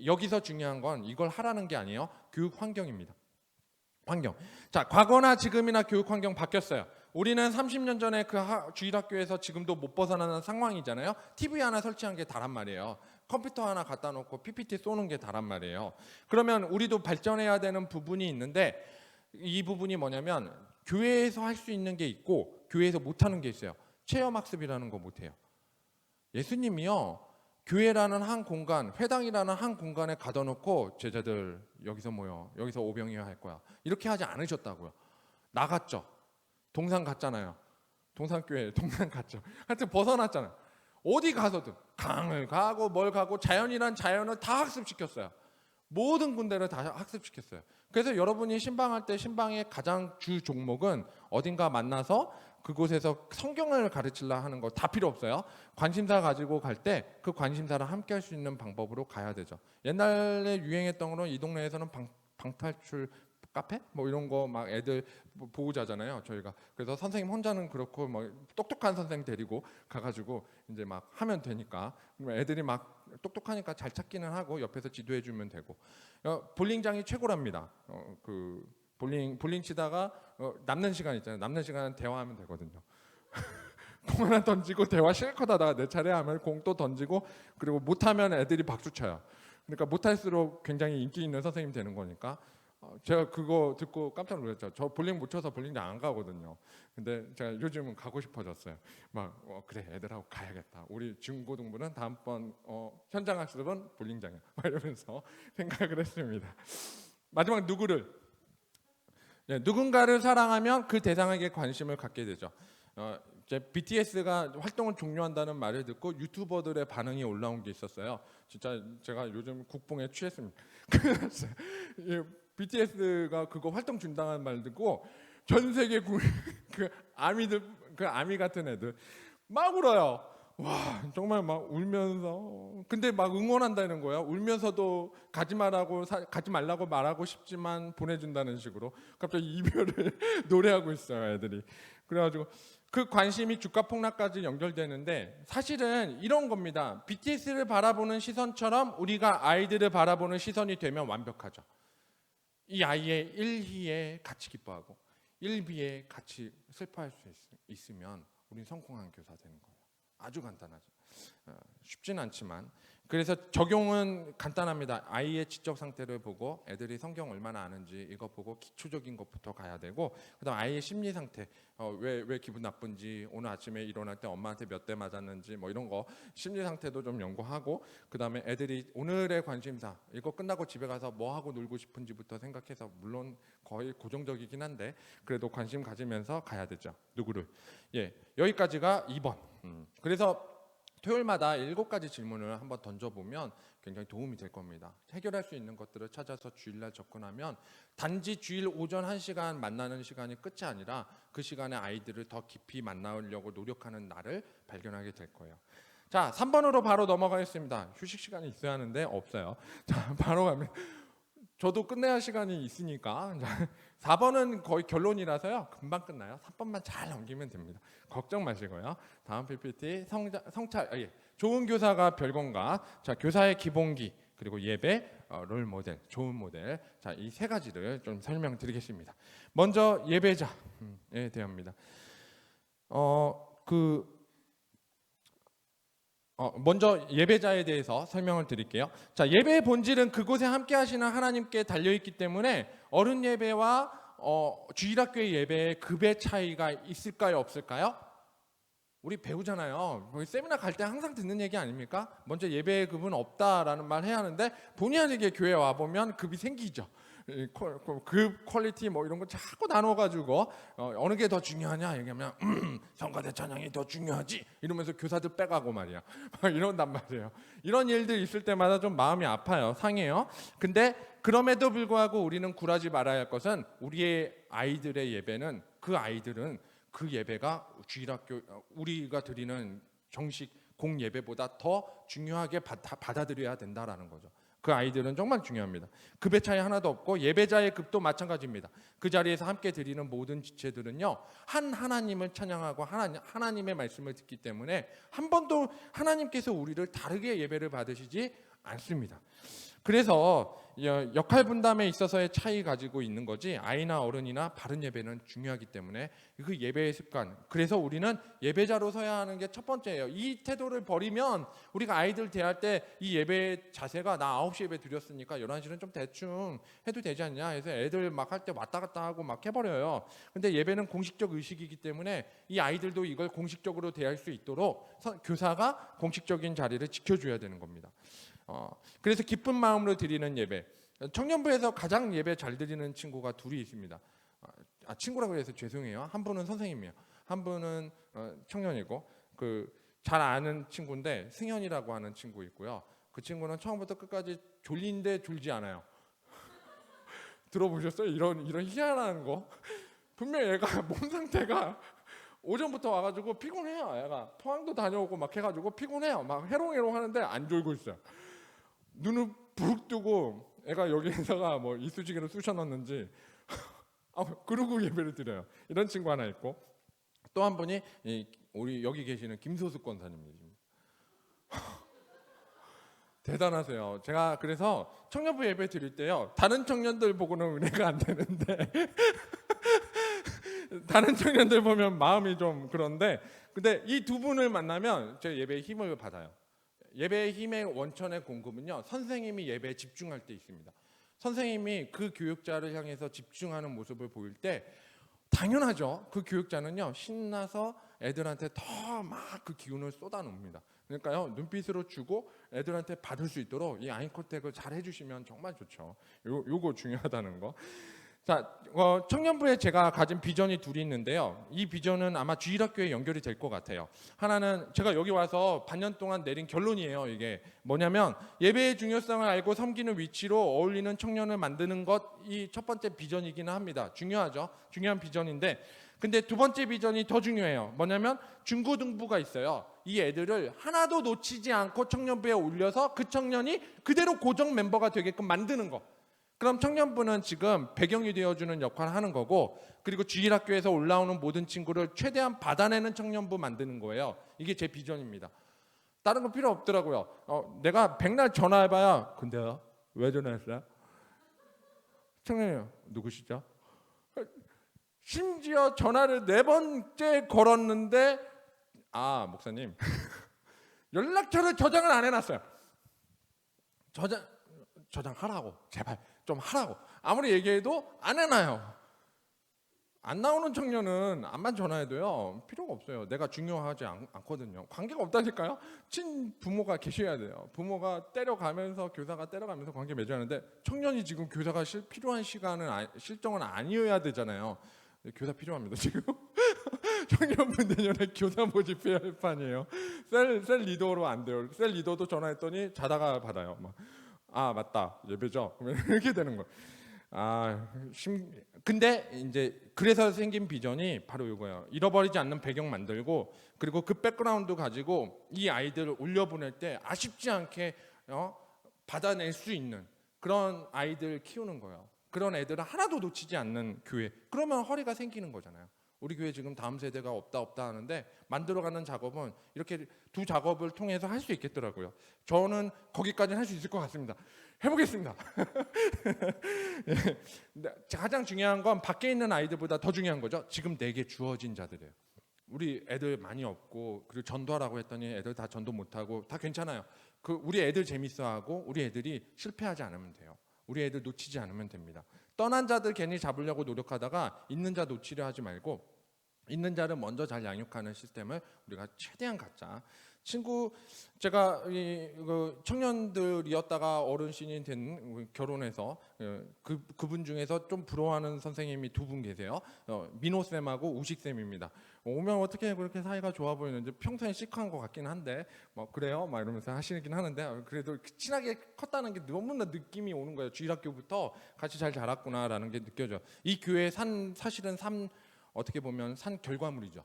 여기서 중요한 건 이걸 하라는 게 아니에요. 교육 환경입니다. 환경. 자, 과거나 지금이나 교육 환경 바뀌었어요. 우리는 30년 전에 그 주일학교에서 지금도 못 벗어나는 상황이잖아요. TV 하나 설치한 게 다란 말이에요. 컴퓨터 하나 갖다 놓고 PPT 쏘는 게 다란 말이에요. 그러면 우리도 발전해야 되는 부분이 있는데 이 부분이 뭐냐면 교회에서 할 수 있는 게 있고 교회에서 못하는 게 있어요. 체험학습이라는 거 못해요. 예수님이요. 교회라는 한 공간, 회당이라는 한 공간에 가둬놓고 제자들 여기서 모여, 여기서 오병이어 할 거야. 이렇게 하지 않으셨다고요. 나갔죠. 동산 갔잖아요. 동산교회 동산 갔죠. 하여튼 벗어났잖아요. 어디 가서든 강을 가고 뭘 가고 자연이란 자연을 다 학습시켰어요. 모든 군대를 다 학습시켰어요. 그래서 여러분이 신방할 때 신방의 가장 주 종목은 어딘가 만나서 그곳에서 성경을 가르치려 하는 거 다 필요 없어요. 관심사 가지고 갈 때 그 관심사를 함께 할 수 있는 방법으로 가야 되죠. 옛날에 유행했던 거는 이 동네에서는 방탈출 카페 뭐 이런 거 막 애들 보호자잖아요 저희가. 그래서 선생님 혼자는 그렇고 뭐 똑똑한 선생님 데리고 가가지고 이제 막 하면 되니까 애들이 막 똑똑하니까 잘 찾기는 하고 옆에서 지도해 주면 되고. 볼링장이 최고랍니다. 그 볼링 치다가 남는 시간 있잖아요. 남는 시간은 대화하면 되거든요. 공 하나 던지고 대화 실컷 하다가 내 차례 하면 공 또 던지고, 그리고 못하면 애들이 박수 쳐요. 그러니까 못할수록 굉장히 인기 있는 선생님 되는 거니까. 제가 그거 듣고 깜짝 놀랐죠. 저 볼링 못 쳐서 볼링장 안 가거든요. 근데 제가 요즘은 가고 싶어졌어요. 막 그래, 애들하고 가야겠다. 우리 중고등부는 다음번 현장 학습은 볼링장이야. 막 이러면서 생각을 했습니다. 마지막 누군가를 사랑하면 그 대상에게 관심을 갖게 되죠. 이제 BTS가 활동을 종료한다는 말을 듣고 유튜버들의 반응이 올라온 게 있었어요. 진짜 제가 요즘 국뽕에 취했습니다. BTS가 그거 활동 중단하는 말 듣고 전 세계 그 아미들, 그 아미 같은 애들 막 울어요. 와, 정말 막 울면서, 근데 막 응원한다는 거야. 울면서도 가지 말라고 말하고 싶지만 보내준다는 식으로 갑자기 이별을 노래하고 있어요, 애들이. 그래가지고 그 관심이 주가 폭락까지 연결되는데, 사실은 이런 겁니다. BTS를 바라보는 시선처럼 우리가 아이들을 바라보는 시선이 되면 완벽하죠. 이 아이의 1희에 같이 기뻐하고 1비에 같이 슬퍼할 수 있으면 우린 성공한 교사 되는 거예요. 아주 간단하죠. 쉽진 않지만. 그래서 적용은 간단합니다. 아이의 지적 상태를 보고 애들이 성경 얼마나 아는지 이거 보고 기초적인 것부터 가야 되고, 그다음 아이의 심리 상태, 왜 기분 나쁜지, 오늘 아침에 일어날 때 엄마한테 몇 대 맞았는지 뭐 이런 거 심리 상태도 좀 연구하고, 그다음에 애들이 오늘의 관심사, 이거 끝나고 집에 가서 뭐 하고 놀고 싶은지부터 생각해서, 물론 거의 고정적이긴 한데 그래도 관심 가지면서 가야 되죠. 누구를. 여기까지가 2번. 그래서 토요일마다 7가지 질문을 한번 던져보면 굉장히 도움이 될 겁니다. 해결할 수 있는 것들을 찾아서 주일날 접근하면 단지 주일 오전 1시간 만나는 시간이 끝이 아니라 그 시간에 아이들을 더 깊이 만나려고 노력하는 나를 발견하게 될 거예요. 자, 3번으로 바로 넘어가겠습니다. 휴식 시간이 있어야 하는데 없어요. 자, 바로 가면 저도 끝내야 할 시간이 있으니까 4번은 거의 결론이라서요. 금방 끝나요. 3번만 잘 넘기면 됩니다. 걱정 마시고요. 다음 PPT 성찰. 좋은 교사가 별건가. 자, 교사의 기본기, 그리고 예배, 롤 모델, 좋은 모델. 자, 이 3가지를 좀 설명드리겠습니다. 먼저 예배자에 대합니다. 먼저 예배자에 대해서 설명을 드릴게요. 자, 예배의 본질은 그곳에 함께 하시는 하나님께 달려있기 때문에 어른 예배와 주일학교의 예배의 급의 차이가 있을까요, 없을까요? 우리 배우잖아요. 세미나 갈 때 항상 듣는 얘기 아닙니까? 먼저 예배의 급은 없다라는 말 해야 하는데, 본의 아니게 교회 와보면 급이 생기죠. 급 퀄리티 뭐 이런 거 자꾸 나눠가지고 어느 게 더 중요하냐 얘기하면 성가대 찬양이 더 중요하지 이러면서 교사들 빼가고 말이야. 이런단 말이에요. 이런 일들 있을 때마다 좀 마음이 아파요. 상해요. 근데 그럼에도 불구하고 우리는 굴하지 말아야 할 것은, 우리의 아이들의 예배는, 그 아이들은 그 예배가 주일학교 우리가 드리는 정식 공예배보다 더 중요하게 받아들여야 된다라는 거죠. 그 아이들은 정말 중요합니다. 급의 차이 하나도 없고 예배자의 급도 마찬가지입니다. 그 자리에서 함께 드리는 모든 지체들은요, 한 하나님을 찬양하고 하나님의 말씀을 듣기 때문에 한 번도 하나님께서 우리를 다르게 예배를 받으시지 않습니다. 그래서 역할 분담에 있어서의 차이 가지고 있는 거지, 아이나 어른이나 바른 예배는 중요하기 때문에 그 예배의 습관, 그래서 우리는 예배자로 서야 하는 게 첫 번째예요. 이 태도를 버리면 우리가 아이들 대할 때 이 예배 자세가, 나 9시 예배 드렸으니까 11시는 좀 대충 해도 되지 않냐 해서 애들 막 할 때 왔다 갔다 하고 막 해버려요. 근데 예배는 공식적 의식이기 때문에 이 아이들도 이걸 공식적으로 대할 수 있도록 교사가 공식적인 자리를 지켜줘야 되는 겁니다. 그래서 기쁜 마음으로 드리는 예배. 청년부에서 가장 예배 잘 드리는 친구가 둘이 있습니다. 친구라고 해서 죄송해요. 한 분은 선생님이에요. 한 분은 청년이고, 잘 아는 친구인데 승현이라고 하는 친구 있고요. 그 친구는 처음부터 끝까지 졸린데 졸지 않아요. 들어보셨어요? 이런 희한한 거. 분명 얘가 몸 상태가 오전부터 와가지고 피곤해요. 얘가 포항도 다녀오고 막 해가지고 피곤해요. 막 해롱해롱 하는데 안 졸고 있어요. 눈을 부릅 뜨고 애가 여기에다가 뭐 이쑤시개를 쑤셔 넣는지 그러고 예배를 드려요. 이런 친구 하나 있고, 또 한 분이 우리 여기 계시는 김소숙 권사님입니다. 대단하세요. 제가 그래서 청년부 예배 드릴 때요, 다른 청년들 보고는 은혜가 안 되는데 다른 청년들 보면 마음이 좀 그런데, 근데 이 두 분을 만나면 제 예배의 힘을 받아요. 예배의 힘의 원천의 공급은요, 선생님이 예배에 집중할 때 있습니다. 선생님이 그 교육자를 향해서 집중하는 모습을 보일 때 당연하죠. 그 교육자는요, 신나서 애들한테 더 막 그 기운을 쏟아놉니다. 그러니까요, 눈빛으로 주고 애들한테 받을 수 있도록 이 아이 컨택을 잘 해주시면 정말 좋죠. 요거 중요하다는 거. 자, 청년부에 제가 가진 비전이 둘이 있는데요. 이 비전은 아마 주일학교에 연결이 될 것 같아요. 하나는 제가 여기 와서 반년 동안 내린 결론이에요. 이게 뭐냐면 예배의 중요성을 알고 섬기는 위치로 어울리는 청년을 만드는 것이 첫 번째 비전이기는 합니다. 중요하죠. 중요한 비전인데, 근데 두 번째 비전이 더 중요해요. 뭐냐면 중고등부가 있어요. 이 애들을 하나도 놓치지 않고 청년부에 올려서 그 청년이 그대로 고정 멤버가 되게끔 만드는 거. 그럼 청년부는 지금 배경이 되어주는 역할을 하는 거고, 그리고 주일학교에서 올라오는 모든 친구를 최대한 받아내는 청년부 만드는 거예요. 이게 제 비전입니다. 다른 거 필요 없더라고요. 내가 백날 전화해봐야 근데요? 왜 전화했어요? 청년이요. 누구시죠? 심지어 전화를 4번째 걸었는데 목사님 연락처를 저장을 안 해놨어요. 저장하라고 제발 좀 하라고 아무리 얘기해도 안 해놔요. 안 나오는 청년은 암만 전화해도요 필요가 없어요. 내가 중요하지 않거든요. 관계가 없다니까요. 친부모가 계셔야 돼요. 부모가 때려가면서 교사가 때려가면서 관계 맺어야하는데, 청년이 지금 교사가 필요한 시간은 실정은 아니어야 되잖아요. 교사 필요합니다 지금. 청년분 내년에 교사 모집해야 할 판이에요. 셀 리더로 안 돼요. 셀 리더도 전화했더니 자다가 받아요. 맞다 예배죠. 이렇게 되는 거예요. 근데 이제 그래서 생긴 비전이 바로 이거예요. 잃어버리지 않는 배경 만들고, 그리고 그 백그라운드 가지고 이 아이들을 올려보낼 때 아쉽지 않게 받아낼 수 있는 그런 아이들 키우는 거예요. 그런 애들을 하나도 놓치지 않는 교회. 그러면 허리가 생기는 거잖아요. 우리 교회 지금 다음 세대가 없다 하는데, 만들어가는 작업은 이렇게 두 작업을 통해서 할 수 있겠더라고요. 저는 거기까지는 할 수 있을 것 같습니다. 해보겠습니다. 가장 중요한 건 밖에 있는 아이들보다 더 중요한 거죠. 지금 내게 주어진 자들이에요. 우리 애들 많이 없고, 그리고 전도하라고 했더니 애들 다 전도 못하고 다 괜찮아요. 우리 애들 재밌어하고 우리 애들이 실패하지 않으면 돼요. 우리 애들 놓치지 않으면 됩니다. 떠난 자들 괜히 잡으려고 노력하다가 있는 자 놓치려 하지 말고, 있는 자를 먼저 잘 양육하는 시스템을 우리가 최대한 갖자. 제가 청년들이었다가 어른신이 된 결혼해서 그분 중에서 좀 부러워하는 선생님이 두 분 계세요. 민호 쌤하고 우식 쌤입니다. 오면 어떻게 그렇게 사이가 좋아 보이는지, 평소에 시크한 것 같긴 한데 그래요? 이러면서 하시긴 하는데, 그래도 친하게 컸다는 게 너무나 느낌이 오는 거예요. 주일학교부터 같이 잘 자랐구나라는 게 느껴져요. 이 교회의 사실은 어떻게 보면 산 결과물이죠.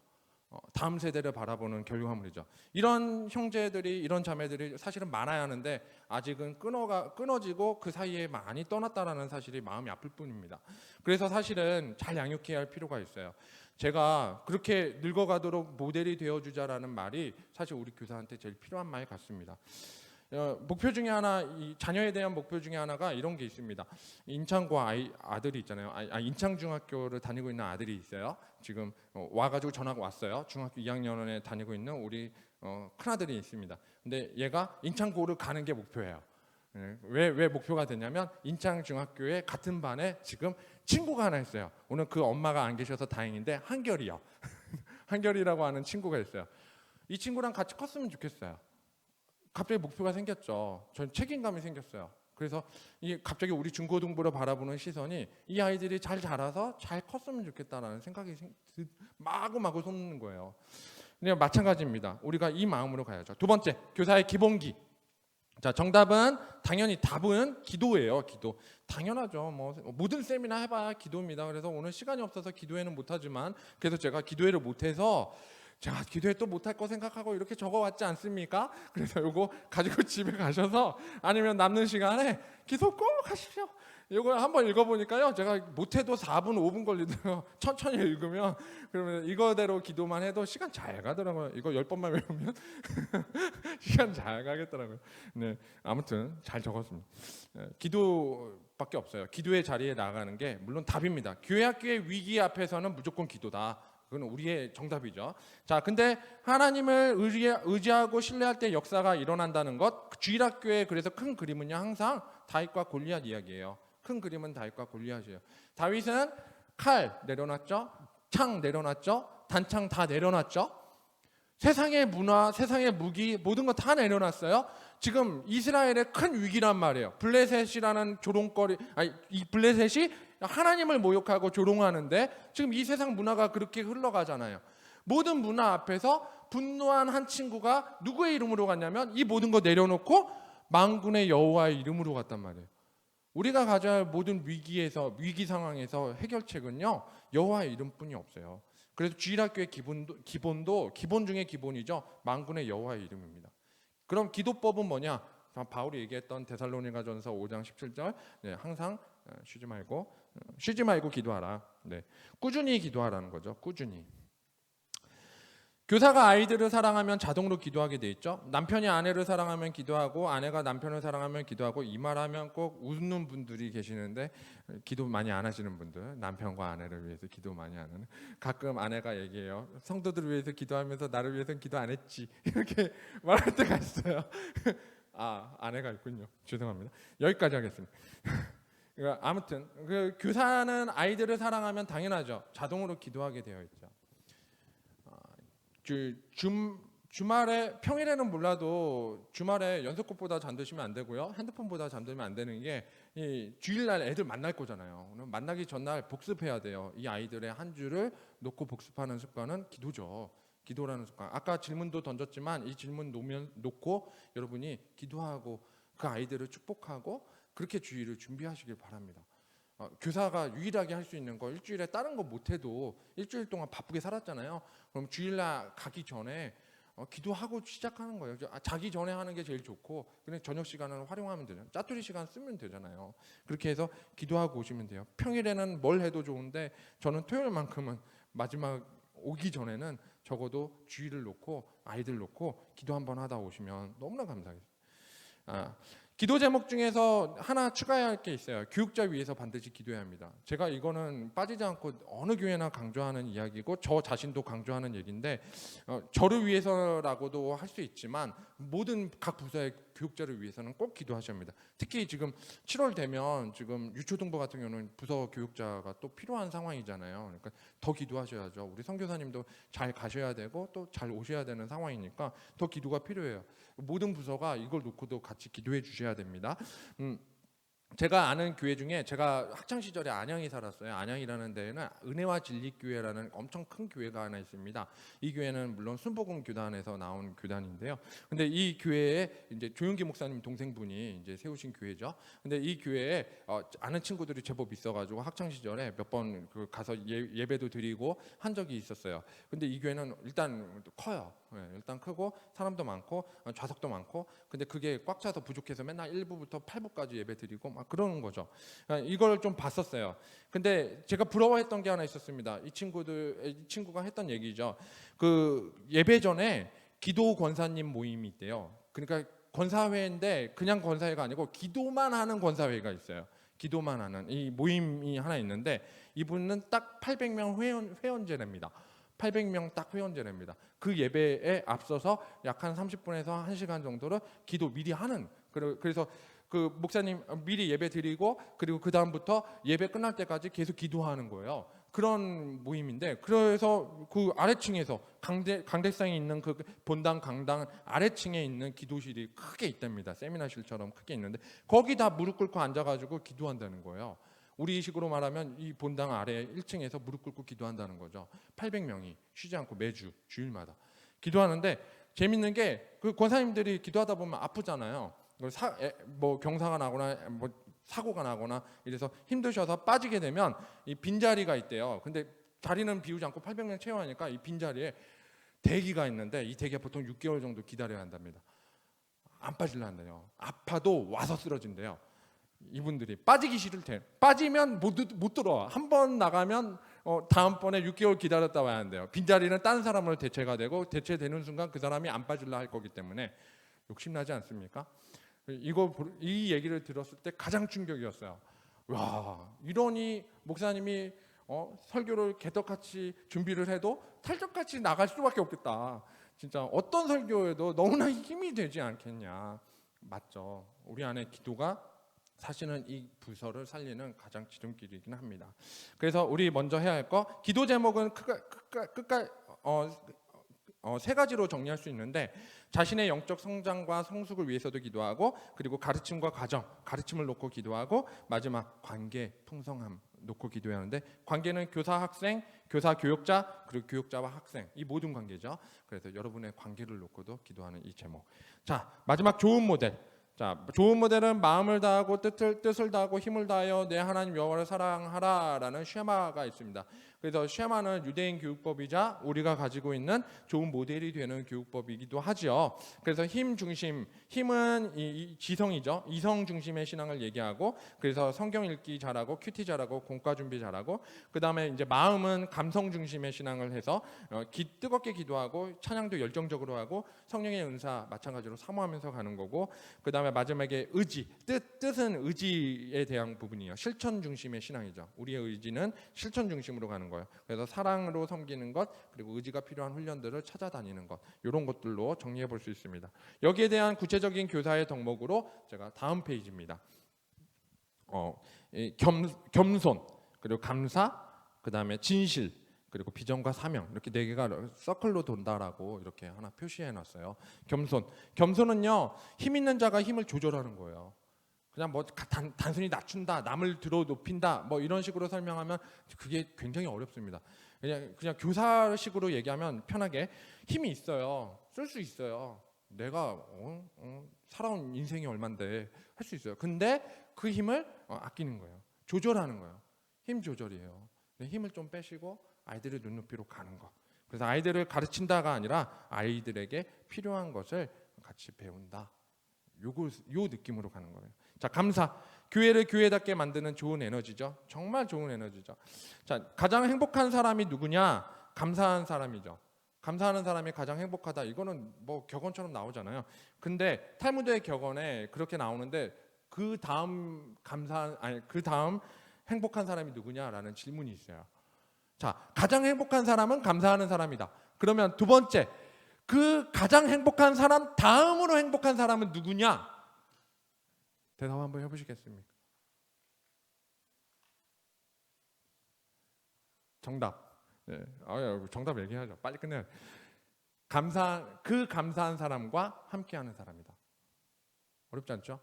다음 세대를 바라보는 결과물이죠. 이런 형제들이, 이런 자매들이 사실은 많아야 하는데 아직은 끊어지고 그 사이에 많이 떠났다라는 사실이 마음이 아플 뿐입니다. 그래서 사실은 잘 양육해야 할 필요가 있어요. 제가 그렇게 늙어가도록 모델이 되어주자라는 말이 사실 우리 교사한테 제일 필요한 말 같습니다. 목표 중에 하나, 이 자녀에 대한 목표 중에 하나가 이런 게 있습니다. 인창고 아들이 있잖아요. 인창중학교를 다니고 있는 아들이 있어요. 지금 와가지고 전화가 왔어요. 중학교 2학년에 다니고 있는 우리 큰아들이 있습니다. 근데 얘가 인창고를 가는 게 목표예요. 왜 목표가 되냐면, 인창중학교에 같은 반에 지금 친구가 하나 있어요. 오늘 그 엄마가 안 계셔서 다행인데 한결이요. 한결이라고 하는 친구가 있어요. 이 친구랑 같이 컸으면 좋겠어요. 갑자기 목표가 생겼죠. 전 책임감이 생겼어요. 그래서 갑자기 우리 중고등부를 바라보는 시선이 이 아이들이 잘 자라서 잘 컸으면 좋겠다라는 생각이 마구마구 솟는 거예요. 근데 마찬가지입니다. 우리가 이 마음으로 가야죠. 두 번째, 교사의 기본기. 자, 정답은 당연히 답은 기도예요. 기도. 당연하죠. 모든 세미나 해봐야 기도입니다. 그래서 오늘 시간이 없어서 기도회는 못하지만, 그래서 제가 기도회를 못해서 제가 기도회 또 못할 거 생각하고 이렇게 적어왔지 않습니까? 그래서 요거 가지고 집에 가셔서 아니면 남는 시간에 기도 꼭 하십시오. 이거 한번 읽어보니까요, 제가 못해도 4분, 5분 걸리더라고요. 천천히 읽으면. 그러면 이거대로 기도만 해도 시간 잘 가더라고요. 이거 10번만 외우면 시간 잘 가겠더라고요. 네, 아무튼 잘 적었습니다. 기도밖에 없어요. 기도의 자리에 나가는 게 물론 답입니다. 교회 학교의 위기 앞에서는 무조건 기도다. 그건 우리의 정답이죠. 자, 근데 하나님을 의지하고 신뢰할 때 역사가 일어난다는 것, 주일학교의 그래서 큰 그림은요, 항상 다윗과 골리앗 이야기예요. 큰 그림은 다윗과 골리앗이에요. 다윗은 칼 내려놨죠, 창 내려놨죠, 단창 다 내려놨죠. 세상의 문화, 세상의 무기, 모든 거 다 내려놨어요. 지금 이스라엘의 큰 위기란 말이에요. 블레셋이라는 조롱거리, 아니 이 블레셋이 하나님을 모욕하고 조롱하는데 지금 이 세상 문화가 그렇게 흘러가잖아요. 모든 문화 앞에서 분노한 한 친구가 누구의 이름으로 갔냐면 이 모든 거 내려놓고 만군의 여호와의 이름으로 갔단 말이에요. 우리가 가져야 할 모든 위기 상황에서 해결책은요, 여호와의 이름뿐이 없어요. 그래서 주일학교의 기본 중에 기본이죠. 만군의 여호와의 이름입니다. 그럼 기도법은 뭐냐? 바울이 얘기했던 데살로니가전서 5장 17절, 네, 항상 쉬지 말고 기도하라. 네, 꾸준히 기도하라는 거죠. 꾸준히. 교사가 아이들을 사랑하면 자동으로 기도하게 돼 있죠. 남편이 아내를 사랑하면 기도하고 아내가 남편을 사랑하면 기도하고, 이 말하면 꼭 웃는 분들이 계시는데 기도 많이 안 하시는 분들, 남편과 아내를 위해서 기도 많이 안 하는, 가끔 아내가 얘기해요. 성도들을 위해서 기도하면서 나를 위해서는 기도 안 했지, 이렇게 말할 때가 있어요. 아, 아내가 있군요. 죄송합니다. 여기까지 하겠습니다. 그러니까 아무튼 그 교사는 아이들을 사랑하면 당연하죠. 자동으로 기도하게 되어 있죠. 주말에, 평일에는 몰라도 주말에 연속곡보다 잠드시면 안 되고요. 핸드폰보다 잠들면 안 되는 게, 이 주일날 애들 만날 거잖아요. 그럼 만나기 전날 복습해야 돼요. 이 아이들의 한 주를 놓고 복습하는 습관은 기도죠. 기도라는 습관. 아까 질문도 던졌지만 이 질문 놓고 여러분이 기도하고 그 아이들을 축복하고 그렇게 주일을 준비하시길 바랍니다. 교사가 유일하게 할 수 있는 거, 일주일에 다른 거 못해도 일주일 동안 바쁘게 살았잖아요. 그럼 주일날 가기 전에 기도하고 시작하는 거예요. 자기 전에 하는 게 제일 좋고, 그냥 저녁 시간을 활용하면 되잖아요. 짜투리 시간 쓰면 되잖아요. 그렇게 해서 기도하고 오시면 돼요. 평일에는 뭘 해도 좋은데 저는 토요일만큼은 마지막 오기 전에는 적어도 주일을 놓고 아이들 놓고 기도 한번 하다 오시면 너무나 감사하겠습니다. 기도 제목 중에서 하나 추가해야 할 게 있어요. 교육자 위해서 반드시 기도해야 합니다. 제가 이거는 빠지지 않고 어느 교회나 강조하는 이야기고 저 자신도 강조하는 얘기인데, 저를 위해서라고도 할 수 있지만 모든 각 부서의 교육자를 위해서는 꼭 기도하셔야 합니다. 특히 지금 7월 되면 지금 유초등부 같은 경우는 부서 교육자가 또 필요한 상황이잖아요. 그러니까 더 기도하셔야죠. 우리 선교사님도 잘 가셔야 되고 또 잘 오셔야 되는 상황이니까 더 기도가 필요해요. 모든 부서가 이걸 놓고도 같이 기도해 주셔야 됩니다. 제가 아는 교회 중에, 제가 학창 시절에 안양에 살았어요. 안양이라는 데에는 은혜와 진리교회라는 엄청 큰 교회가 하나 있습니다. 이 교회는 물론 순복음 교단에서 나온 교단인데요. 근데 이 교회에 이제 조용기 목사님 동생분이 이제 세우신 교회죠. 근데 이 교회에 아는 친구들이 제법 있어가지고 학창 시절에 몇 번 가서 예배도 드리고 한 적이 있었어요. 근데 이 교회는 일단 커요. 네, 일단 크고 사람도 많고 좌석도 많고, 근데 그게 꽉 차서 부족해서 맨날 1부부터 8부까지 예배 드리고 막 그러는 거죠. 이걸 좀 봤었어요. 근데 제가 부러워했던 게 하나 있었습니다. 이 친구가 했던 얘기죠. 그 예배 전에 기도 권사님 모임이 있대요. 그러니까 권사회인데 그냥 권사회가 아니고 기도만 하는 권사회가 있어요. 기도만 하는 이 모임이 하나 있는데, 이분은 딱 800명 회원제랍니다. 800명 딱 회원제랍니다. 그 예배에 앞서서 약 한 30분에서 1시간 정도를 기도 미리 하는, 그래서 그 목사님 미리 예배 드리고 그리고 그 다음부터 예배 끝날 때까지 계속 기도하는 거예요. 그런 모임인데, 그래서 그 아래층에서 강대상에 있는 그 본당 강당 아래층에 있는 기도실이 크게 있답니다. 세미나실처럼 크게 있는데 거기 다 무릎 꿇고 앉아가지고 기도한다는 거예요. 우리식으로 말하면 이 본당 아래 1층에서 무릎 꿇고 기도한다는 거죠. 800명이 쉬지 않고 매주 주일마다 기도하는데, 재밌는 게 그 권사님들이 기도하다 보면 아프잖아요. 뭐 경사가 나거나 뭐 사고가 나거나 이래서 힘드셔서 빠지게 되면 이 빈자리가 있대요. 근데 자리는 비우지 않고 800명 채워하니까 이 빈자리에 대기가 있는데, 이 대기가 보통 6개월 정도 기다려야 한답니다. 안 빠질라 한대요. 아파도 와서 쓰러진대요. 이분들이 빠지기 싫을 때 빠지면 못 들어와. 한 번 나가면 다음번에 6개월 기다렸다 와야 한대요. 빈자리는 다른 사람으로 대체가 되고 대체되는 순간 그 사람이 안 빠질라 할 거기 때문에 욕심나지 않습니까? 이 얘기를 들었을 때 가장 충격이었어요. 와, 이러니 목사님이 설교를 개떡같이 준비를 해도 탈적같이 나갈 수밖에 없겠다. 진짜 어떤 설교에도 너무나 힘이 되지 않겠냐. 맞죠. 우리 안에 기도가 사실은 이 부서를 살리는 가장 지름길이긴 합니다. 그래서 우리 먼저 해야 할 거, 기도 제목은 끝까지 세 가지로 정리할 수 있는데, 자신의 영적 성장과 성숙을 위해서도 기도하고, 그리고 가르침과 과정, 가르침을 놓고 기도하고, 마지막 관계 풍성함 놓고 기도해야 하는데, 관계는 교사 학생, 교사 교육자, 그리고 교육자와 학생, 이 모든 관계죠. 그래서 여러분의 관계를 놓고도 기도하는 이 제목. 자, 마지막 좋은 모델. 자, 좋은 모델은 마음을 다하고 뜻을 다하고 힘을 다하여 내 하나님 여호와를 사랑하라라는 쉐마가 있습니다. 그래서 쉐마는 유대인 교육법이자 우리가 가지고 있는 좋은 모델이 되는 교육법이기도 하죠. 그래서 힘 중심, 힘은 이 지성이죠. 이성 중심의 신앙을 얘기하고, 그래서 성경 읽기 잘하고 큐티 잘하고 공과 준비 잘하고, 그 다음에 이제 마음은 감성 중심의 신앙을 해서 뜨겁게 기도하고 찬양도 열정적으로 하고 성령의 은사 마찬가지로 사모하면서 가는 거고, 그 다음에 마지막에 의지, 뜻은 의지에 대한 부분이에요. 실천 중심의 신앙이죠. 우리의 의지는 실천 중심으로 가는 거예요. 그래서 사랑으로 섬기는 것, 그리고 의지가 필요한 훈련들을 찾아다니는 것, 이런 것들로 정리해 볼 수 있습니다. 여기에 대한 구체적인 교사의 덕목으로 제가 다음 페이지입니다. 겸손, 그리고 감사, 그 다음에 진실, 그리고 비전과 사명, 이렇게 네 개가 서클로 돈다라고 이렇게 하나 표시해 놨어요. 겸손은요, 힘 있는 자가 힘을 조절하는 거예요. 그냥 뭐 단순히 낮춘다, 남을 들어 높인다, 뭐 이런 식으로 설명하면 그게 굉장히 어렵습니다. 그냥 교사식으로 얘기하면 편하게, 힘이 있어요, 쓸 수 있어요. 내가 살아온 인생이 얼만데 할 수 있어요. 근데 그 힘을 아끼는 거예요. 조절하는 거예요. 힘 조절이에요. 힘을 좀 빼시고 아이들의 눈높이로 가는 것. 그래서 아이들을 가르친다가 아니라 아이들에게 필요한 것을 같이 배운다. 요 느낌으로 가는 거예요. 자, 감사. 교회를 교회답게 만드는 좋은 에너지죠. 정말 좋은 에너지죠. 자, 가장 행복한 사람이 누구냐? 감사한 사람이죠. 감사하는 사람이 가장 행복하다. 이거는 뭐 격언처럼 나오잖아요. 근데 탈무드의 격언에 그렇게 나오는데, 그 다음 행복한 사람이 누구냐라는 질문이 있어요. 자, 가장 행복한 사람은 감사하는 사람이다. 그러면 두 번째, 그 가장 행복한 사람 다음으로 행복한 사람은 누구냐? 대답 한번 해보시겠습니까? 정답. 네. 정답 얘기하죠. 빨리 끝내요. 감사한 사람과 함께하는 사람이다. 어렵지 않죠?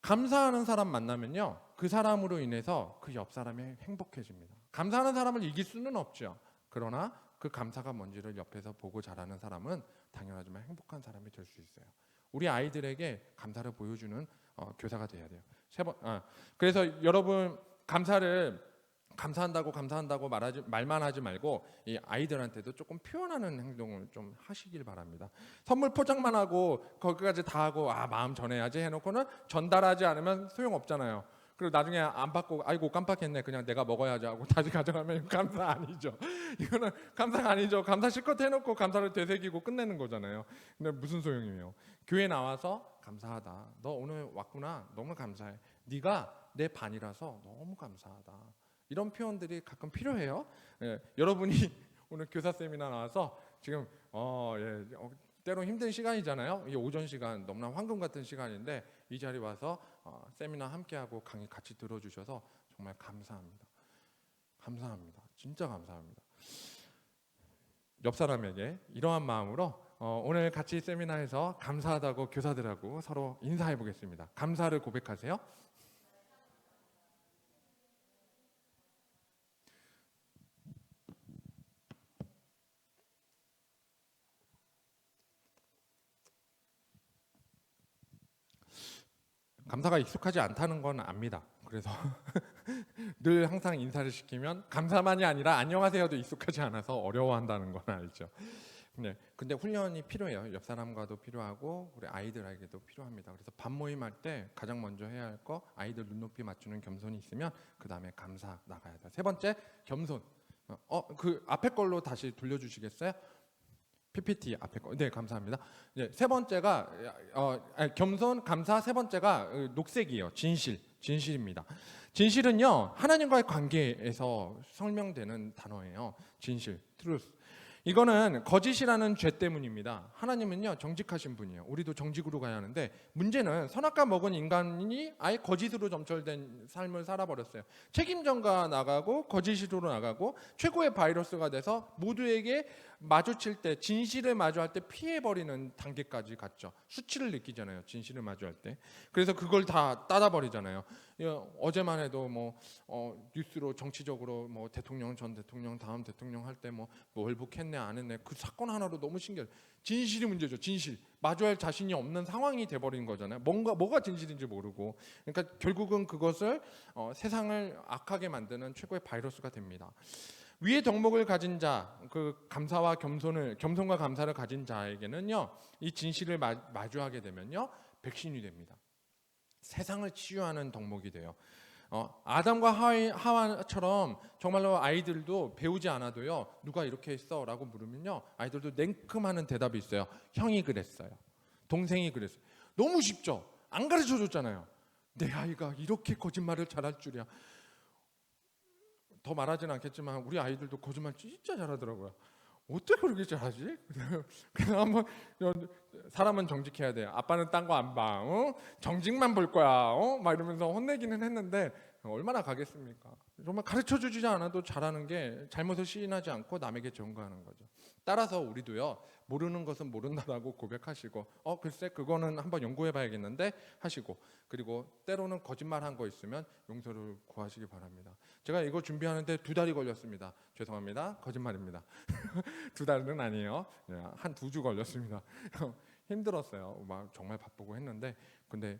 감사하는 사람 만나면요, 그 사람으로 인해서 그 옆 사람이 행복해집니다. 감사하는 사람을 이길 수는 없죠. 그러나 그 감사가 뭔지를 옆에서 보고 자라는 사람은 당연하지만 행복한 사람이 될 수 있어요. 우리 아이들에게 감사를 보여주는 교사가 돼야 돼요. 그래서 여러분, 감사한다고 말만 하지 말고 이 아이들한테도 조금 표현하는 행동을 좀 하시길 바랍니다. 선물 포장만 하고 거기까지 다 하고 마음 전해야지 해놓고는 전달하지 않으면 소용없잖아요. 그리고 나중에 안 받고 아이고 깜빡했네, 그냥 내가 먹어야지 하고 다시 가져가면 감사 아니죠. 이거는 감사가 아니죠. 감사 실컷 해놓고 감사를 되새기고 끝내는 거잖아요. 근데 무슨 소용이에요. 교회 나와서 감사하다, 너 오늘 왔구나, 너무 감사해, 네가 내 반이라서 너무 감사하다, 이런 표현들이 가끔 필요해요. 여러분이 오늘 교사 세미나 나와서 지금 때로 힘든 시간이잖아요. 이 오전 시간 너무나 황금 같은 시간인데 이 자리 와서 세미나 함께하고 강의 같이 들어주셔서 정말 감사합니다. 감사합니다. 진짜 감사합니다. 옆 사람에게 이러한 마음으로 오늘 같이 세미나에서 감사하다고 교사들하고 서로 인사해 보겠습니다. 감사를 고백하세요. 감사가 익숙하지 않다는 건 압니다. 그래서 늘 항상 인사를 시키면 감사만이 아니라 안녕하세요도 익숙하지 않아서 어려워한다는 건 알죠. 네, 근데 훈련이 필요해요. 옆 사람과도 필요하고 우리 아이들에게도 필요합니다. 그래서 밥 모임할 때 가장 먼저 해야 할 거 아이들 눈높이 맞추는 겸손이 있으면 그 다음에 감사 나가야 돼요. 세 번째 겸손. 그 앞에 걸로 다시 돌려주시겠어요? PPT 앞에 거. 네, 감사합니다. 네, 세 번째가 겸손, 감사. 세 번째가 녹색이에요. 진실입니다. 진실은요 하나님과의 관계에서 설명되는 단어예요. 진실, truth. 이거는 거짓이라는 죄 때문입니다. 하나님은요 정직하신 분이에요. 우리도 정직으로 가야 하는데 문제는 선악과 먹은 인간이 아예 거짓으로 점철된 삶을 살아버렸어요. 책임전가 나가고 거짓으로 나가고 최고의 바이러스가 돼서 모두에게 마주칠 때 진실을 마주할 때 피해버리는 단계까지 갔죠. 수치를 느끼잖아요. 진실을 마주할 때. 그래서 그걸 다 따다버리잖아요. 어제만 해도 뉴스로 정치적으로 대통령 전 대통령 다음 대통령 할 때 뭐 월북했네 안 했네 그 사건 하나로 너무 신기해요. 진실이 문제죠. 진실 마주할 자신이 없는 상황이 돼버린 거잖아요. 뭐가 진실인지 모르고 그러니까 결국은 그것을 세상을 악하게 만드는 최고의 바이러스가 됩니다. 위의 덕목을 가진 자, 그 겸손과 감사를 가진 자에게는요, 이 진실을 마주하게 되면요, 백신이 됩니다. 세상을 치유하는 덕목이 돼요. 아담과 하와처럼 정말로 아이들도 배우지 않아도요, 누가 이렇게 했어라고 물으면요, 아이들도 냉큼하는 대답이 있어요. 형이 그랬어요. 동생이 그랬어요. 너무 쉽죠. 안 가르쳐 줬잖아요. 내 아이가 이렇게 거짓말을 잘할 줄이야. 더 말하진 않겠지만 우리 아이들도 거짓말 진짜 잘하더라고요. 어떻게 그렇게 잘하지? 그냥 한번 사람은 정직해야 돼요. 아빠는 딴 거 안 봐. 정직만 볼 거야. 막 이러면서 혼내기는 했는데 얼마나 가겠습니까? 정말 가르쳐주지 않아도 잘하는 게 잘못을 시인하지 않고 남에게 전가하는 거죠. 따라서 우리도요. 모르는 것은 모른다라고 고백하시고 글쎄 그거는 한번 연구해 봐야겠는데 하시고 그리고 때로는 거짓말한 거 있으면 용서를 구하시기 바랍니다. 제가 이거 준비하는데 2달이 걸렸습니다. 죄송합니다. 거짓말입니다. 2달은 아니에요. 한 2주 걸렸습니다. 힘들었어요. 막 정말 바쁘고 했는데 근데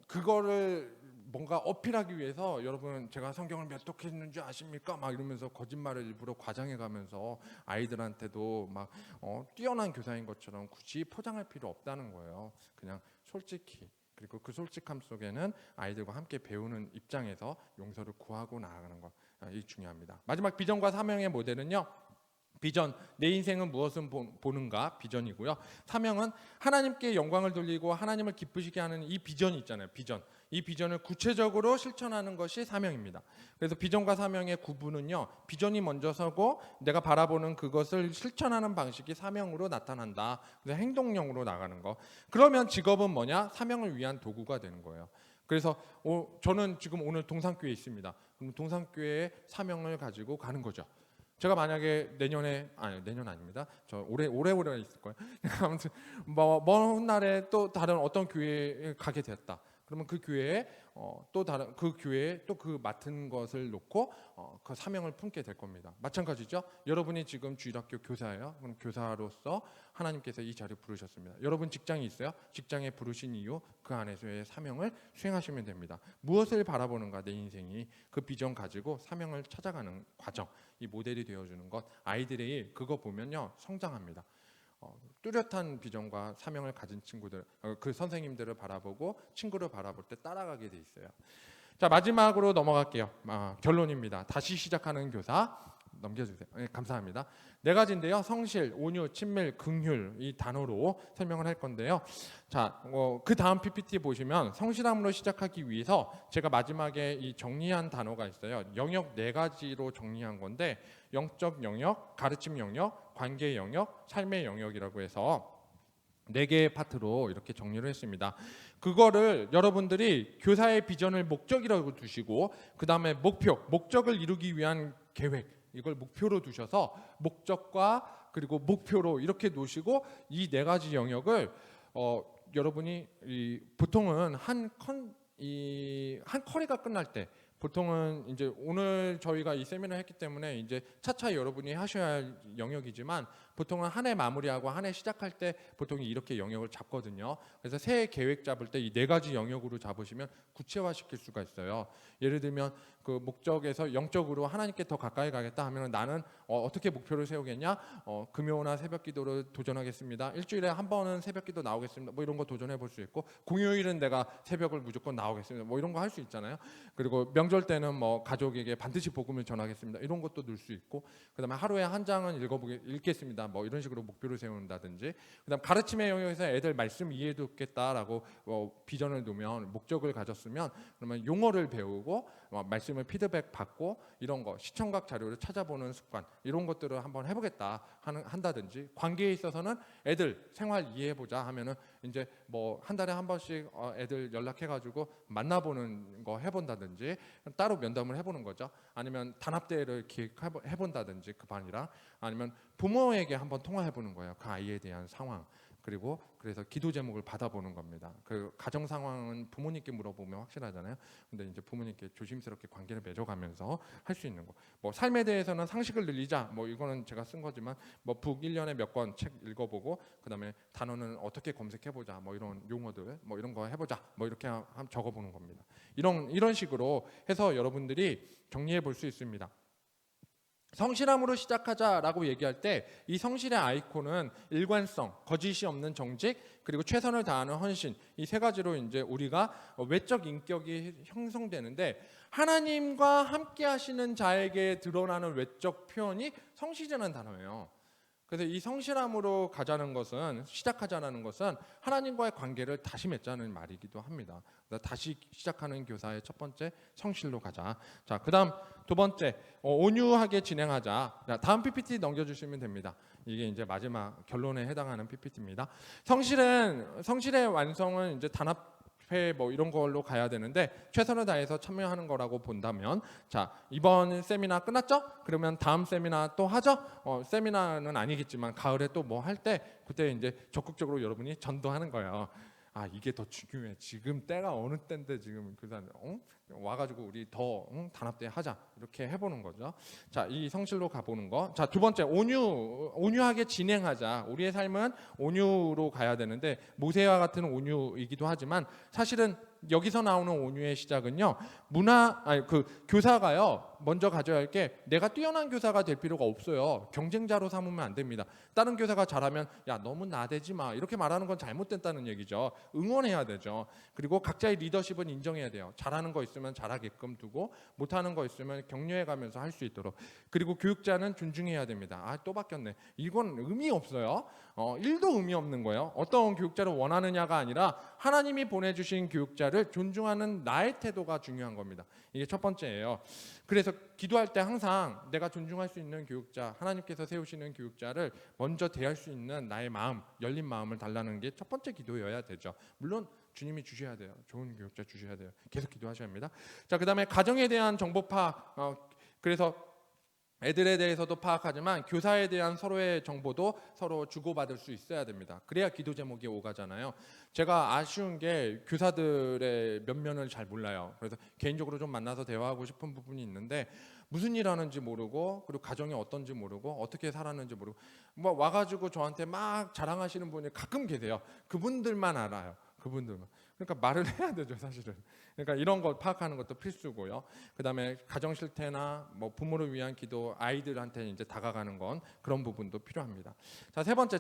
그거를 뭔가 어필하기 위해서 여러분 제가 성경을 몇 독 했는지 아십니까? 막 이러면서 거짓말을 일부러 과장해가면서 아이들한테도 막 뛰어난 교사인 것처럼 굳이 포장할 필요 없다는 거예요. 그냥 솔직히 그리고 그 솔직함 속에는 아이들과 함께 배우는 입장에서 용서를 구하고 나아가는 것 이 중요합니다. 마지막 비전과 사명의 모델은요. 비전, 내 인생은 무엇을 보는가 비전이고요. 사명은 하나님께 영광을 돌리고 하나님을 기쁘시게 하는 이 비전이 있잖아요. 비전. 이 비전을 구체적으로 실천하는 것이 사명입니다. 그래서 비전과 사명의 구분은요. 비전이 먼저 서고 내가 바라보는 그것을 실천하는 방식이 사명으로 나타난다. 그래서 행동력으로 나가는 거. 그러면 직업은 뭐냐? 사명을 위한 도구가 되는 거예요. 그래서 저는 지금 오늘 동산교회에 있습니다. 그럼 동산교회의 사명을 가지고 가는 거죠. 제가 만약에 내년 아닙니다. 저 올해 있을 거예요. 아무튼 먼 날에 또 다른 어떤 교회에 가게 되었다. 그러면 그 교회에 또 다른 그 교회에 또 그 맡은 것을 놓고 그 사명을 품게 될 겁니다. 마찬가지죠. 여러분이 지금 주일학교 교사예요. 그럼 교사로서 하나님께서 이 자리에 부르셨습니다. 여러분 직장이 있어요. 직장에 부르신 이유 그 안에서의 사명을 수행하시면 됩니다. 무엇을 바라보는가 내 인생이 그 비전 가지고 사명을 찾아가는 과정. 이 모델이 되어주는 것 아이들이 그거 보면요 성장합니다. 뚜렷한 비전과 사명을 가진 친구들 그 선생님들을 바라보고 친구를 바라볼 때 따라가게 돼 있어요. 자 마지막으로 넘어갈게요. 결론입니다. 다시 시작하는 교사 넘겨주세요. 네, 감사합니다. 4가지인데요. 성실, 온유, 친밀, 긍휼 이 단어로 설명을 할 건데요. 자, 그 다음 PPT 보시면 성실함으로 시작하기 위해서 제가 마지막에 이 정리한 단어가 있어요. 영역 4가지로 정리한 건데 영적 영역, 가르침 영역, 관계 영역, 삶의 영역이라고 해서 4개의 파트로 이렇게 정리를 했습니다. 그거를 여러분들이 교사의 비전을 목적이라고 두시고 그 다음에 목적을 이루기 위한 계획 이걸 목표로 두셔서 목적과 그리고 목표로 이렇게 놓으시고 이 4가지 영역을 여러분이 보통은 한 커리가 끝날 때 보통은 이제 오늘 저희가 이 세미나를 했기 때문에 이제 차차 여러분이 하셔야 할 영역이지만 보통은 한 해 마무리하고 한 해 시작할 때 보통 이렇게 영역을 잡거든요. 그래서 새해 계획 잡을 때 이 네 가지 영역으로 잡으시면 구체화시킬 수가 있어요. 예를 들면 그 목적에서 영적으로 하나님께 더 가까이 가겠다 하면 나는 어떻게 목표를 세우겠냐? 금요나 새벽 기도를 도전하겠습니다. 일주일에 한 번은 새벽 기도 나오겠습니다. 뭐 이런 거 도전해 볼 수 있고, 공휴일은 내가 새벽을 무조건 나오겠습니다. 뭐 이런 거 할 수 있잖아요. 그리고 명절 때는 뭐 가족에게 반드시 복음을 전하겠습니다. 이런 것도 넣을 수 있고, 그다음에 하루에 한 장은 읽겠습니다. 뭐 이런 식으로 목표를 세운다든지, 그다음 가르침의 영역에서 애들 말씀 이해도겠다라고 비전을 두면, 목적을 가졌으면 그러면 용어를 배우고 말씀을 피드백 받고, 이런 거 시청각 자료를 찾아보는 습관, 이런 것들을 한번 해보겠다 한다든지, 관계에 있어서는 애들 생활 이해해보자 하면은 이제 뭐 한 달에 한 번씩 애들 연락해가지고 만나보는 거 해본다든지, 따로 면담을 해보는 거죠. 아니면 단합대회를 기획해본다든지 그 반이랑, 아니면 부모에게 한번 통화해보는 거예요. 그 아이에 대한 상황. 그리고 그래서 기도 제목을 받아보는 겁니다. 그 가정 상황은 부모님께 물어보면 확실하잖아요. 근데 이제 부모님께 조심스럽게 관계를 맺어가면서 할 수 있는 거. 뭐 삶에 대해서는 상식을 늘리자. 뭐 이거는 제가 쓴 거지만 뭐 북 1년에 몇 권 책 읽어보고, 그다음에 단어는 어떻게 검색해보자. 뭐 이런 용어들 뭐 이런 거 해보자. 뭐 이렇게 한번 적어보는 겁니다. 이런 식으로 해서 여러분들이 정리해 볼 수 있습니다. 성실함으로 시작하자라고 얘기할 때 이 성실의 아이콘은 일관성, 거짓이 없는 정직, 그리고 최선을 다하는 헌신, 이 세 가지로 이제 우리가 외적 인격이 형성되는데, 하나님과 함께 하시는 자에게 드러나는 외적 표현이 성실이라는 단어예요. 그래서 이 성실함으로 가자는 것은, 시작하자는 것은 하나님과의 관계를 다시 맺자는 말이기도 합니다. 다시 시작하는 교사의 첫 번째, 성실로 가자. 자, 그다음 두 번째, 온유하게 진행하자. 자, 다음 PPT 넘겨주시면 됩니다. 이게 이제 마지막 결론에 해당하는 PPT입니다. 성실의 완성은 이제 단합회 뭐 이런 걸로 가야 되는데, 최선을 다해서 참여하는 거라고 본다면, 자, 이번 세미나 끝났죠? 그러면 다음 세미나 또 하죠? 세미나는 아니겠지만 가을에 또 뭐 할 때, 그때 이제 적극적으로 여러분이 전도하는 거예요. 아, 이게 더 중요해. 지금 때가 어느 때인데 지금 그 사람 와가지고 우리 더 단합대회 하자, 이렇게 해보는 거죠. 자, 이 성실로 가보는 거. 자, 두 번째, 온유하게 진행하자. 우리의 삶은 온유로 가야 되는데, 모세와 같은 온유이기도 하지만 사실은 여기서 나오는 온유의 시작은요, 교사가요 먼저 가져야 할 게, 내가 뛰어난 교사가 될 필요가 없어요. 경쟁자로 삼으면 안 됩니다. 다른 교사가 잘하면 야, 너무 나대지 마, 이렇게 말하는 건 잘못됐다는 얘기죠. 응원해야 되죠. 그리고 각자의 리더십은 인정해야 돼요. 잘하는 거 있으면 잘하게끔 두고, 못하는 거 있으면 격려해가면서 할 수 있도록. 그리고 교육자는 존중해야 됩니다. 아, 또 바뀌었네. 이건 의미 없어요. 1도 의미 없는 거예요. 어떤 교육자를 원하느냐가 아니라 하나님이 보내주신 교육자를 존중하는 나의 태도가 중요한 겁니다. 이게 첫 번째예요. 그래서 기도할 때 항상 내가 존중할 수 있는 교육자, 하나님께서 세우시는 교육자를 먼저 대할 수 있는 나의 마음, 열린 마음을 달라는 게 첫 번째 기도여야 되죠. 물론 주님이 주셔야 돼요. 좋은 교육자 주셔야 돼요. 계속 기도하셔야 합니다. 자, 그다음에 가정에 대한 정보 파악. 그래서 애들에 대해서도 파악하지만 교사에 대한 서로의 정보도 서로 주고받을 수 있어야 됩니다. 그래야 기도 제목이 오가잖아요. 제가 아쉬운 게 교사들의 면면을 잘 몰라요. 그래서 개인적으로 좀 만나서 대화하고 싶은 부분이 있는데, 무슨 일 하는지 모르고, 그리고 가정이 어떤지 모르고, 어떻게 살았는지 모르고, 뭐 와가지고 저한테 막 자랑하시는 분이 가끔 계세요. 그분들만 알아요. 그분들만. 그러니까 말을 해야 되죠, 사실은. 그러니까 이런 거 파악하는 것도 필수고요. 그다음에 가정 실태나 뭐 부모를 위한 기도, 아이들한테 이제 다가가는 건 그런 부분도 필요합니다. 자, 세 번째,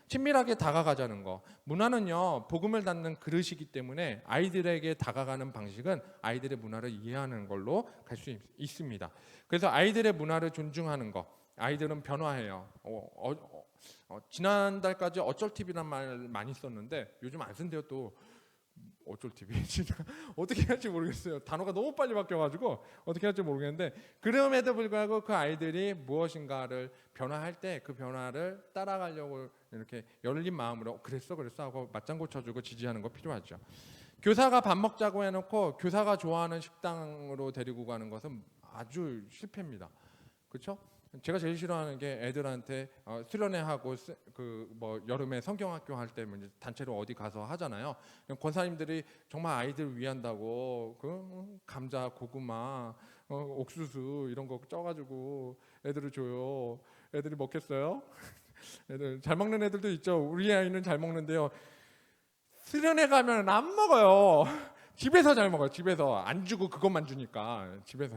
친밀하게 다가가자는 거. 문화는요, 복음을 닫는 그릇이기 때문에 아이들에게 다가가는 방식은 아이들의 문화를 이해하는 걸로 갈 수 있습니다. 그래서 아이들의 문화를 존중하는 거. 아이들은 변화해요. 지난달까지 어쩔 TV란 말 많이 썼는데 요즘 안 쓴대요. 또 어쩔 TV 진짜 어떻게 할지 모르겠어요. 단어가 너무 빨리 바뀌어가지고 어떻게 할지 모르겠는데, 그럼에도 불구하고 그 아이들이 무엇인가를 변화할 때 그 변화를 따라가려고 이렇게 열린 마음으로 그랬어 하고 맞장구 쳐주고 지지하는 거 필요하죠. 교사가 밥 먹자고 해놓고 교사가 좋아하는 식당으로 데리고 가는 것은 아주 실패입니다. 그렇죠? 제가 제일 싫어하는 게 애들한테 수련회하고 그 뭐 여름에 성경학교 할 때 단체로 어디 가서 하잖아요. 권사님들이 정말 아이들 위한다고 그 감자, 고구마, 옥수수 이런 거 쪄가지고 애들을 줘요. 애들이 먹겠어요? 애들 잘 먹는 애들도 있죠. 우리 아이는 잘 먹는데요. 수련회 가면 안 먹어요. 집에서 잘 먹어요. 집에서 안 주고 그것만 주니까 집에서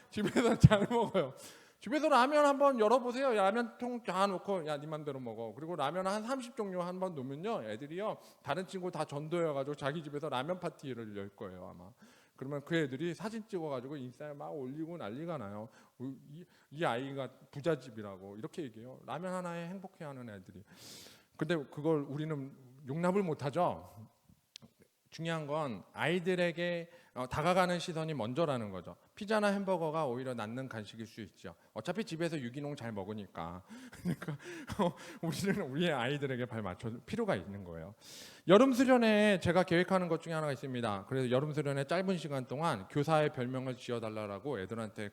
집에서 잘 먹어요. 집에서 라면 한번 열어보세요. 라면통 다 놓고 야 네 맘대로 먹어. 그리고 라면 한 30종류 한번 놓으면요, 애들이요 다른 친구 다 전도해가지고 자기 집에서 라면 파티를 열 거예요 아마. 그러면 그 애들이 사진 찍어가지고 인스타에 막 올리고 난리가 나요. 이 아이가 부잣집이라고 이렇게 얘기해요. 라면 하나에 행복해하는 애들이. 근데 그걸 우리는 용납을 못하죠. 중요한 건 아이들에게 다가가는 시선이 먼저라는 거죠. 피자나 햄버거가 오히려 낫는 간식일 수 있죠. 어차피 집에서 유기농 잘 먹으니까. 그러니까 우리는 우리의 아이들에게 발 맞춰 필요가 있는 거예요. 여름 수련회에 제가 계획하는 것 중에 하나가 있습니다. 그래서 여름 수련회 짧은 시간 동안 교사의 별명을 지어달라고 애들한테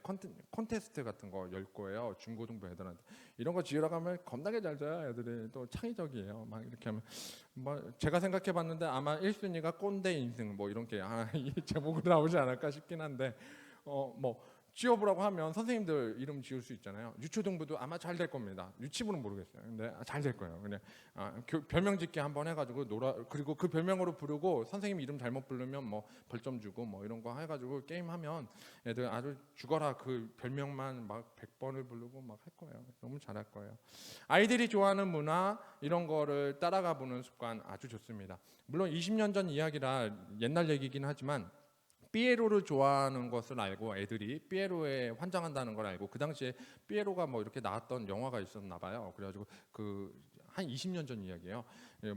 콘테스트 같은 거 열 거예요. 중고등부 애들한테. 이런 거 지으라고 하면 겁나게 잘 져요. 애들이 또 창의적이에요. 막 이렇게 하면 뭐 제가 생각해봤는데 아마 1순위가 꼰대 인생 뭐 이런 게 이 제목으로 나오지 않을까 싶긴 한데 뭐 지어보라고 하면 선생님들 이름 지을 수 있잖아요. 유초등부도 아마 잘 될 겁니다. 유치부는 모르겠어요. 근데 잘 될 거예요. 그냥 별명 짓기 한번 해가지고 그리고 그 별명으로 부르고 선생님 이름 잘못 부르면 뭐 벌점 주고 뭐 이런 거 해가지고 게임하면 애들 아주 죽어라 그 별명만 막 100번을 부르고 막 할 거예요. 너무 잘할 거예요. 아이들이 좋아하는 문화 이런 거를 따라가 보는 습관 아주 좋습니다. 물론 20년 전 이야기라 옛날 얘기긴 하지만 삐에로를 좋아하는 것을 알고 애들이 삐에로에 환장한다는 걸 알고 그 당시에 삐에로가 뭐 이렇게 나왔던 영화가 있었나 봐요. 그래가지고 그 한 20년 전 이야기예요.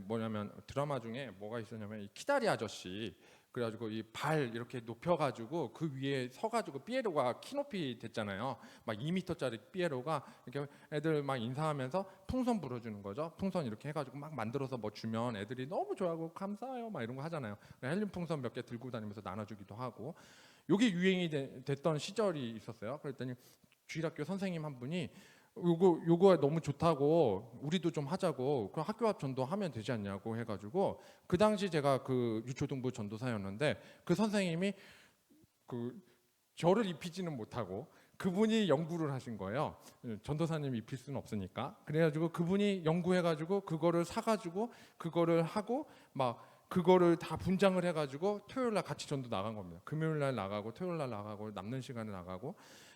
뭐냐면 드라마 중에 뭐가 있었냐면 이 키다리 아저씨 그래가지고 이 발 이렇게 높여가지고 그 위에 서가지고 삐에로가 키높이 됐잖아요. 막 2m짜리 삐에로가 이렇게 애들 막 인사하면서 풍선 불어주는 거죠. 풍선 이렇게 해가지고 막 만들어서 뭐 주면 애들이 너무 좋아하고 감사해요 막 이런 거 하잖아요. 헬륨 풍선 몇 개 들고 다니면서 나눠주기도 하고. 이게 유행이 됐던 시절이 있었어요. 그랬더니 주일학교 선생님 한 분이 요거 너무 좋다고 우리도 좀 하자고 그럼 학교 앞 전도하면 되지 않냐고 해가지고 그 당시 제가 그 유초등부 전도사였는데 그 선생님이 그 저를 입히지는 못하고 그분이 연구를 하신 거예요. 전도사님 입힐 수는 없으니까. 그래가지고 그분이 연구해가지고 그거를 사가지고 그거를 하고 막 그거를 다 분장을 해가지고 토요일 날 같이 전도 나간 겁니다. 금요일 날 나가고 토요일 날 나가고 남는 시간에 나가고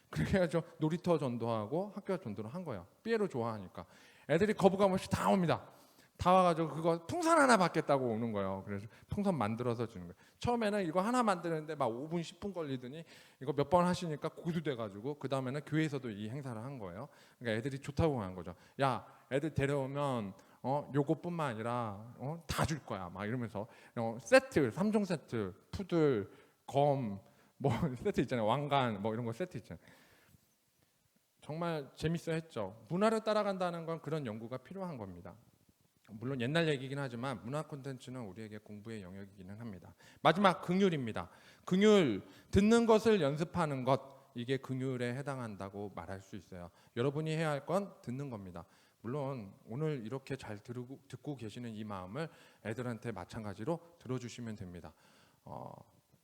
그래가지고 놀이터 전도하고 학교 전도를 한 거예요. 삐에로 좋아하니까 애들이 거부감 없이 다 옵니다. 다 와가지고 그거 풍선 하나 받겠다고 오는 거예요. 그래서 풍선 만들어서 주는 거예요. 처음에는 이거 하나 만드는데 막 5분 10분 걸리더니 이거 몇 번 하시니까 고수돼가지고 그 다음에는 교회에서도 이 행사를 한 거예요. 그러니까 애들이 좋다고 한 거죠. 야 애들 데려오면 요것뿐만 아니라 다 줄 거야 막 이러면서 세트 3종 세트 푸들 검 뭐 세트 있잖아요. 왕관 뭐 이런 거 세트 있잖아요. 정말 재밌어 했죠. 문화를 따라간다는 건 그런 연구가 필요한 겁니다. 물론 옛날 얘기긴 하지만 문화 콘텐츠는 우리에게 공부의 영역이기는 합니다. 마지막 긍휼입니다. 긍휼 듣는 것을 연습하는 것 이게 긍휼에 해당한다고 말할 수 있어요. 여러분이 해야 할 건 듣는 겁니다. 물론 오늘 이렇게 잘 듣고 계시는 이 마음을 애들한테 마찬가지로 들어주시면 됩니다.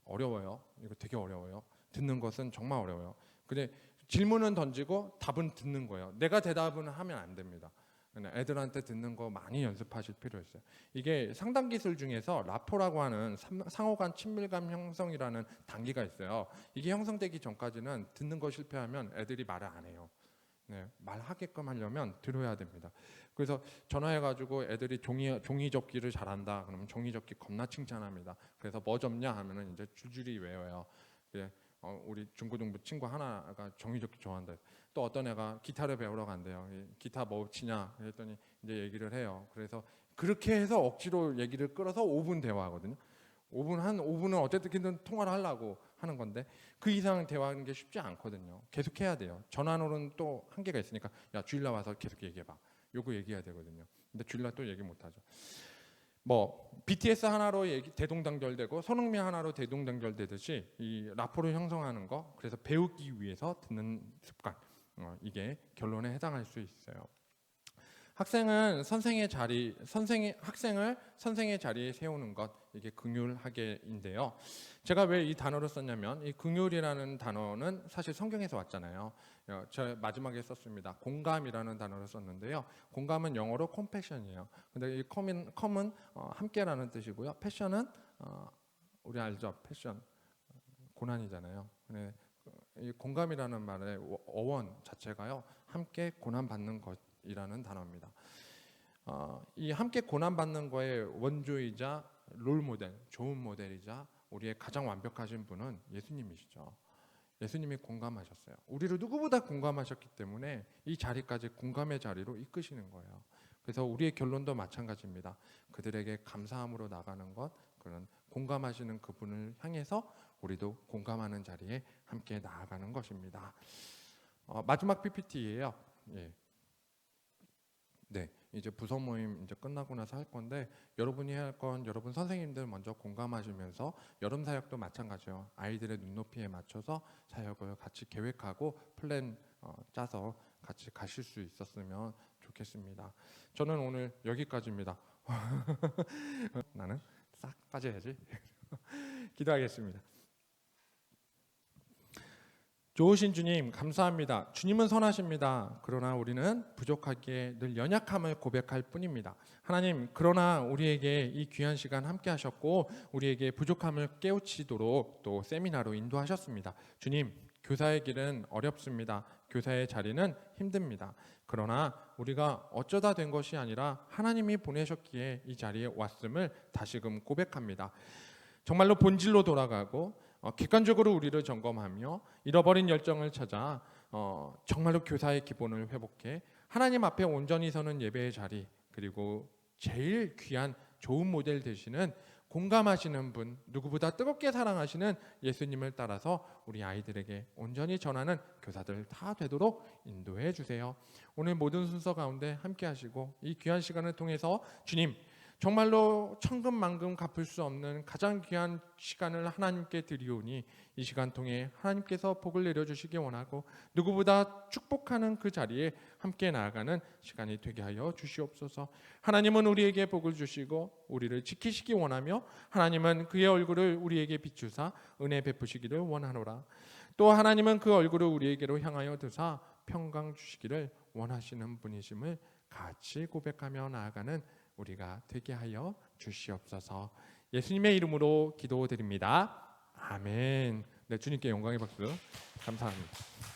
어려워요. 이거 되게 어려워요. 듣는 것은 정말 어려워요. 근데 질문은 던지고 답은 듣는 거예요. 내가 대답은 하면 안 됩니다. 애들한테 듣는 거 많이 연습하실 필요 있어요. 이게 상담 기술 중에서 라포라고 하는 상호간 친밀감 형성이라는 단계가 있어요. 이게 형성되기 전까지는 듣는 거 실패하면 애들이 말을 안 해요. 네, 말하게끔 하려면 들어야 됩니다. 그래서 전화해가지고 애들이 종이 접기를 잘한다. 그러면 종이 접기 겁나 칭찬합니다. 그래서 뭐 접냐 하면은 이제 줄줄이 외워요. 우리 중고등부 친구 하나가 종이 접기 좋아한다. 또 어떤 애가 기타를 배우러 간대요. 기타 뭐 치냐 그랬더니 이제 얘기를 해요. 그래서 그렇게 해서 억지로 얘기를 끌어서 5분 대화하거든요. 5분은 어쨌든 통화를 하려고 하는 건데 그 이상 대화하는 게 쉽지 않거든요. 계속 해야 돼요. 전화로는 또 한계가 있으니까 야 주일날 와서 계속 얘기해봐. 요거 얘기해야 되거든요. 근데 주일날 또 얘기 못하죠. 뭐 BTS 하나로 대동단결되고 손흥민 하나로 대동단결되듯이 이 라포를 형성하는 거 그래서 배우기 위해서 듣는 습관 이게 결론에 해당할 수 있어요. 학생은 선생의 자리, 학생을 선생의 자리에 세우는 것, 이게 긍휼하게인데요. 제가 왜 이 단어를 썼냐면 이 긍휼이라는 단어는 사실 성경에서 왔잖아요. 저 마지막에 썼습니다. 공감이라는 단어를 썼는데요. 공감은 영어로 compassion이에요. 근데 이 com은 함께라는 뜻이고요. passion은 우리 알죠? 패션 고난이잖아요. 근데 이 공감이라는 말의 어원 자체가요, 함께 고난 받는 것이라는 단어입니다. 이 함께 고난 받는 거의 원조이자 롤 모델, 좋은 모델이자 우리의 가장 완벽하신 분은 예수님이시죠. 예수님이 공감하셨어요. 우리를 누구보다 공감하셨기 때문에 이 자리까지 공감의 자리로 이끄시는 거예요. 그래서 우리의 결론도 마찬가지입니다. 그들에게 감사함으로 나가는 것, 그런 공감하시는 그분을 향해서 우리도 공감하는 자리에 함께 나아가는 것입니다. 마지막 PPT예요. 예. 네, 이제 부서 모임 이제 끝나고 나서 할 건데, 여러분이 해야 할 건 여러분 선생님들 먼저 공감하시면서 여름 사역도 마찬가지요. 아이들의 눈높이에 맞춰서 사역을 같이 계획하고 플랜 짜서 같이 가실 수 있었으면 좋겠습니다. 저는 오늘 여기까지입니다. 나는 싹 빠져야지. 기도하겠습니다. 좋으신 주님 감사합니다. 주님은 선하십니다. 그러나 우리는 부족하기에 늘 연약함을 고백할 뿐입니다. 하나님, 그러나 우리에게 이 귀한 시간 함께 하셨고 우리에게 부족함을 깨우치도록 또 세미나로 인도하셨습니다. 주님, 교사의 길은 어렵습니다. 교사의 자리는 힘듭니다. 그러나 우리가 어쩌다 된 것이 아니라 하나님이 보내셨기에 이 자리에 왔음을 다시금 고백합니다. 정말로 본질로 돌아가고 객관적으로 우리를 점검하며 잃어버린 열정을 찾아 정말로 교사의 기본을 회복해 하나님 앞에 온전히 서는 예배의 자리, 그리고 제일 귀한 좋은 모델 되시는 공감하시는 분, 누구보다 뜨겁게 사랑하시는 예수님을 따라서 우리 아이들에게 온전히 전하는 교사들 다 되도록 인도해 주세요. 오늘 모든 순서 가운데 함께 하시고 이 귀한 시간을 통해서 주님, 정말로 천금만금 갚을 수 없는 가장 귀한 시간을 하나님께 드리오니 이 시간 통해 하나님께서 복을 내려주시기 원하고 누구보다 축복하는 그 자리에 함께 나아가는 시간이 되게 하여 주시옵소서. 하나님은 우리에게 복을 주시고 우리를 지키시기 원하며 하나님은 그의 얼굴을 우리에게 비추사 은혜 베푸시기를 원하노라. 또 하나님은 그 얼굴을 우리에게로 향하여 드사 평강 주시기를 원하시는 분이심을 같이 고백하며 나아가는 우리가 되게 하여 주시옵소서. 예수님의 이름으로 기도드립니다. 아멘. 네, 주님께 영광의 박수 감사합니다.